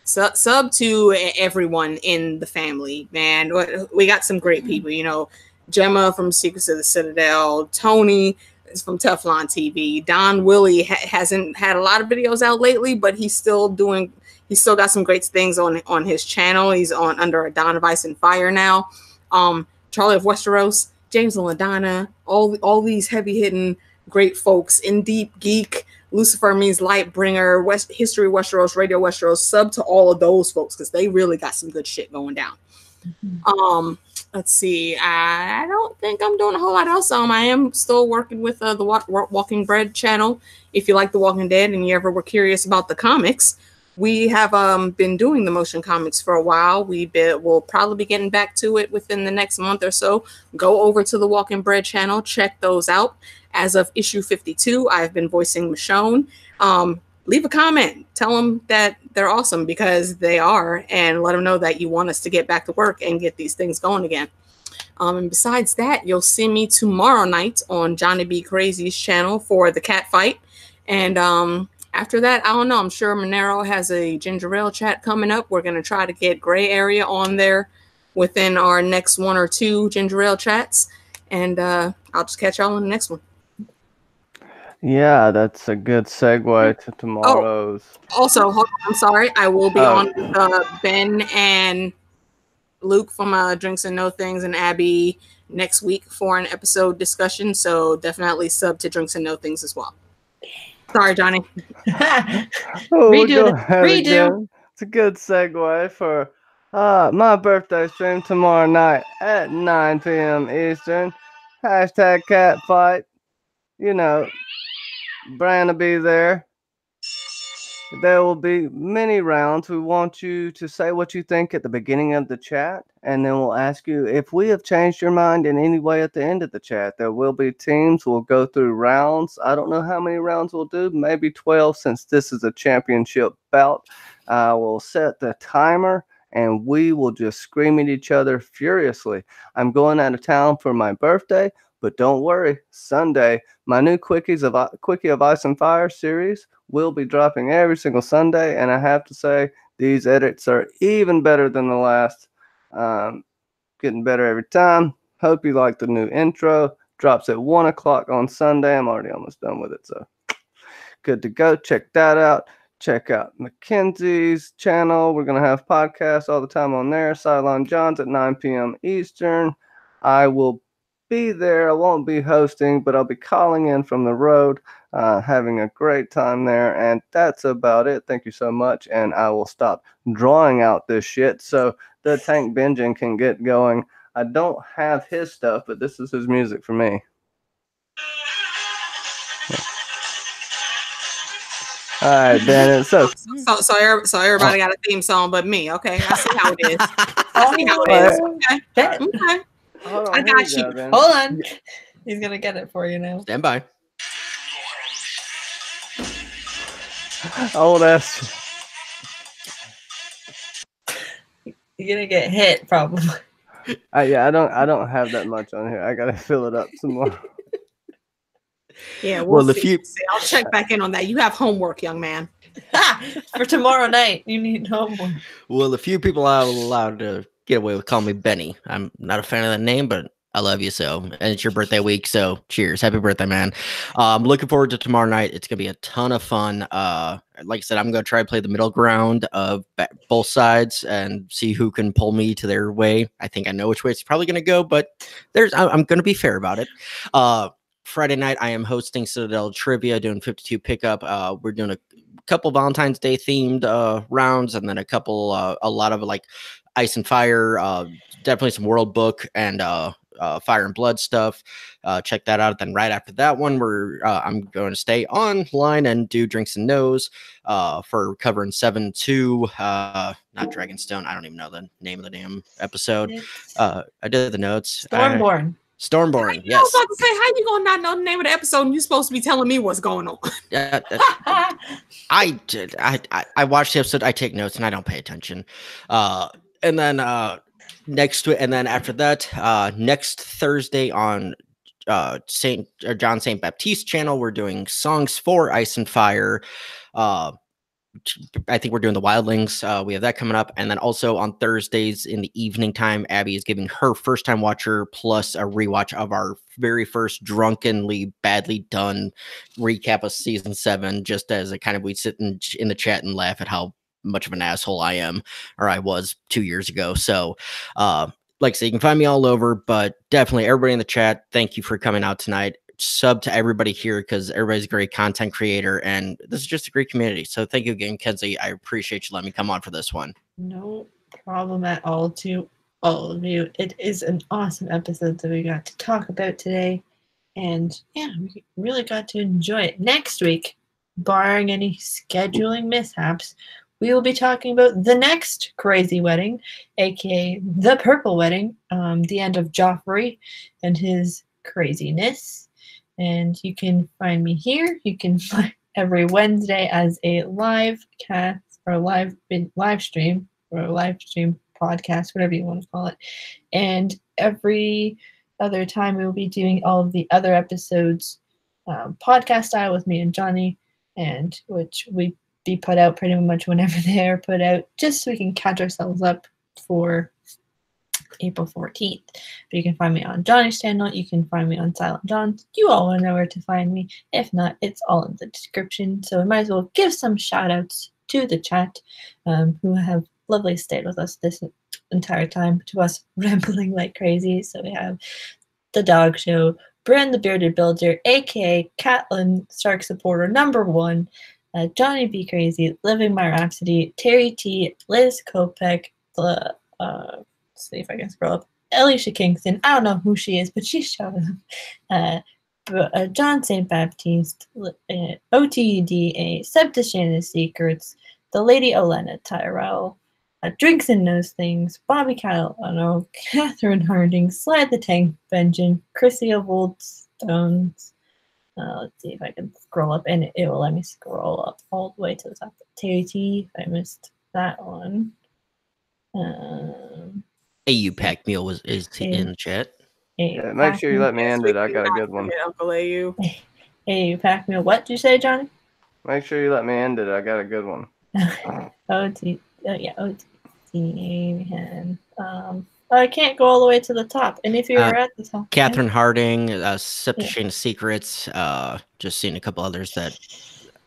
Sub to everyone in the family, man. We got some great people, you know. Gemma from Secrets of the Citadel, Tony is from Teflon TV, Don Willie hasn't had a lot of videos out lately, but he's still got some great things on his channel. He's on under a Don of Ice and Fire now. Charlie of Westeros, James and LaDonna, all these heavy hitting great folks. In Deep Geek, Lucifer Means Lightbringer, History Westeros, Radio Westeros. Sub to all of those folks because they really got some good shit going down. Mm-hmm. Let's see. I don't think I'm doing a whole lot else. I am still working with the Walking Bread channel. If you like The Walking Dead and you ever were curious about the comics, we have been doing the motion comics for a while. We'll probably be getting back to it within the next month or so. Go over to the Walking Bread channel. Check those out. As of issue 52, I've been voicing Michonne. Leave a comment. Tell them that they're awesome because they are, and let them know that you want us to get back to work and get these things going again. And besides that, you'll see me tomorrow night on Johnny B. Crazy's channel for the cat fight. And after that, I don't know. I'm sure Monero has a ginger ale chat coming up. We're going to try to get Gray Area on there within our next 1 or 2 ginger ale chats. And I'll just catch y'all in the next one. Yeah, that's a good segue to tomorrow's. Oh, also, hold on, I'm sorry. I will be on with Ben and Luke from Drinks and No Things and Abby next week for an episode discussion. So definitely sub to Drinks and No Things as well. Sorry, Johnny. Redo. It's a good segue for my birthday stream tomorrow night at 9 p.m. Eastern. Hashtag catfight. You know, Bran will be there. There will be many rounds. We want you to say what you think at the beginning of the chat, and then we'll ask you if we have changed your mind in any way at the end of the chat. There will be teams. We'll go through rounds. I don't know how many rounds we'll do, maybe 12 since this is a championship bout. We'll set the timer, and we will just scream at each other furiously. I'm going out of town for my birthday, but don't worry, Sunday, my new Quickie of Ice and Fire series will be dropping every single Sunday, and I have to say these edits are even better than the last. Getting better every time. Hope you like the new intro. Drops at 1 o'clock on Sunday. I'm already almost done with it, so good to go. Check that out. Check out Mackenzie's channel. We're going to have podcasts all the time on there. Cylon John's at 9 p.m. Eastern. I will be there. I won't be hosting, but I'll be calling in from the road, having a great time there. And that's about it. Thank you so much. And I will stop drawing out this shit so the Tank Benjamin can get going. I don't have his stuff, but this is his music for me. All right, Bennett. So everybody got a theme song, but me. Okay, I see how it is. I see how it is. Okay. Okay. Hold on, I got you. Hold on. He's gonna get it for you now. Stand by. Old ass. You're gonna get hit probably. Yeah, I don't have that much on here. I gotta fill it up some more. Yeah, we'll see. I'll check back in on that. You have homework, young man. For tomorrow night, you need homework. Well, a few people are allowed to get away with calling me Benny. I'm not a fan of that name, but I love you so. And it's your birthday week, so cheers. Happy birthday, man. I'm looking forward to tomorrow night. It's going to be a ton of fun. Like I said, I'm going to try to play the middle ground of both sides and see who can pull me to their way. I think I know which way it's probably going to go, but I'm going to be fair about it. Friday night, I am hosting Citadel Trivia, doing 52 pickup. We're doing a couple Valentine's Day themed rounds, and then a lot of like Ice and Fire, definitely some World Book and Fire and Blood stuff. Check that out. Then right after that one, I'm going to stay online and do Drinks and No's for covering 7-2. Not Dragonstone. I don't even know the name of the damn episode. I did the notes. Stormborn, yes. I was about to say, how you gonna not know the name of the episode and you're supposed to be telling me what's going on? I watched the episode, I take notes, and I don't pay attention. And then after that, next Thursday on John St. Baptiste channel, we're doing songs for Ice and Fire. I think we're doing the Wildlings. We have that coming up. And then also on Thursdays in the evening time, Abby is giving her first time watcher plus a rewatch of our very first drunkenly badly done recap of season 7, just as a kind of, we sit in the chat and laugh at how much of an asshole I am, or I was 2 years ago. So, like I said, you can find me all over, but definitely everybody in the chat, thank you for coming out tonight. Sub to everybody here because everybody's a great content creator and this is just a great community. So thank you again, Kenzie. I appreciate you letting me come on for this one. No problem at all to all of you. It is an awesome episode that we got to talk about today. And yeah, we really got to enjoy it. Next week, barring any scheduling mishaps, we will be talking about the next crazy wedding, aka the Purple Wedding, the end of Joffrey and his craziness. And you can find me here. You can find every Wednesday as a live cast or live stream podcast, whatever you want to call it. And every other time we will be doing all of the other episodes podcast style with me and Johnny, and which we be put out pretty much whenever they are put out, just so we can catch ourselves up for April 14th. But you can find me on Johnny's channel. You can find me on Silent John's. You all want to know where to find me. If not, it's all in the description. So we might as well give some shout outs to the chat who have lovely stayed with us this entire time, to us rambling like crazy. So we have The Dog Show, Bren the Bearded Builder, aka Catlin Stark Supporter #1, Johnny B. Crazy, Living My Rhapsody, Terry T, Liz Kopek, see if I can scroll up, Alicia Kingston. I don't know who she is, but she's showing up. John St. Baptiste, OTDA, Septichin Secrets, the Lady Olenna Tyrell, Drinks and Knows Things, Bobby Catalano, Catherine Harding, Slide the Tank Benjamin, Chrissy of Old Stones. Let's see if I can scroll up, and it will let me scroll up all the way to the top. TAT, I missed that one. AU Pack Meal is in the chat. Yeah, make sure you let me end it. I got a good one. Uncle AU. AU Pack Meal. What did you say, Johnny? Make sure you let me end it. I got a good one. OT. Yeah, OT. And I can't go all the way to the top. And if you're at the top, Catherine Harding, Septichin Secrets, just seeing a couple others that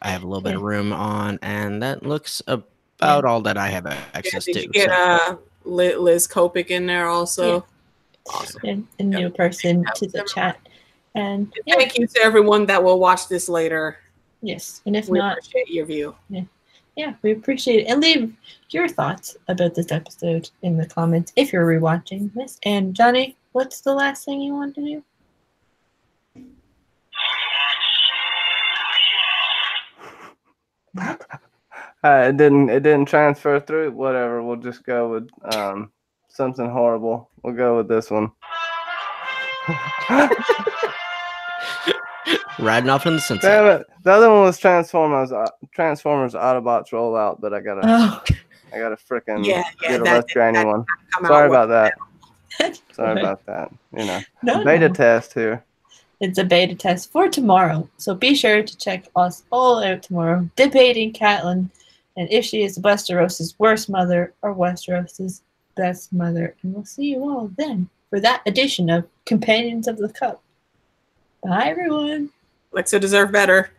I have a little bit of room on, and that looks about all that I have access to. Did you get Liz Kopic in there also? Yeah. Awesome. A new person to the chat. And thank you to everyone that will watch this later. Yes. And if we not, appreciate your view. Yeah, we appreciate it. And leave your thoughts about this episode in the comments if you're rewatching this. And Johnny, what's the last thing you want to do? It didn't transfer through. Whatever. We'll just go with something horrible. We'll go with this one. Riding off in the sunset. Damn it! The other one was Transformers Autobots Rollout, but I gotta freaking get a less granny one. Sorry about that. Sorry about that. You know, beta test here. It's a beta test for tomorrow, so be sure to check us all out tomorrow. Debating Catelyn, and if she is Westeros' worst mother or Westeros' best mother. And we'll see you all then for that edition of Companions of the Cup. Bye, everyone. Lexa deserve better.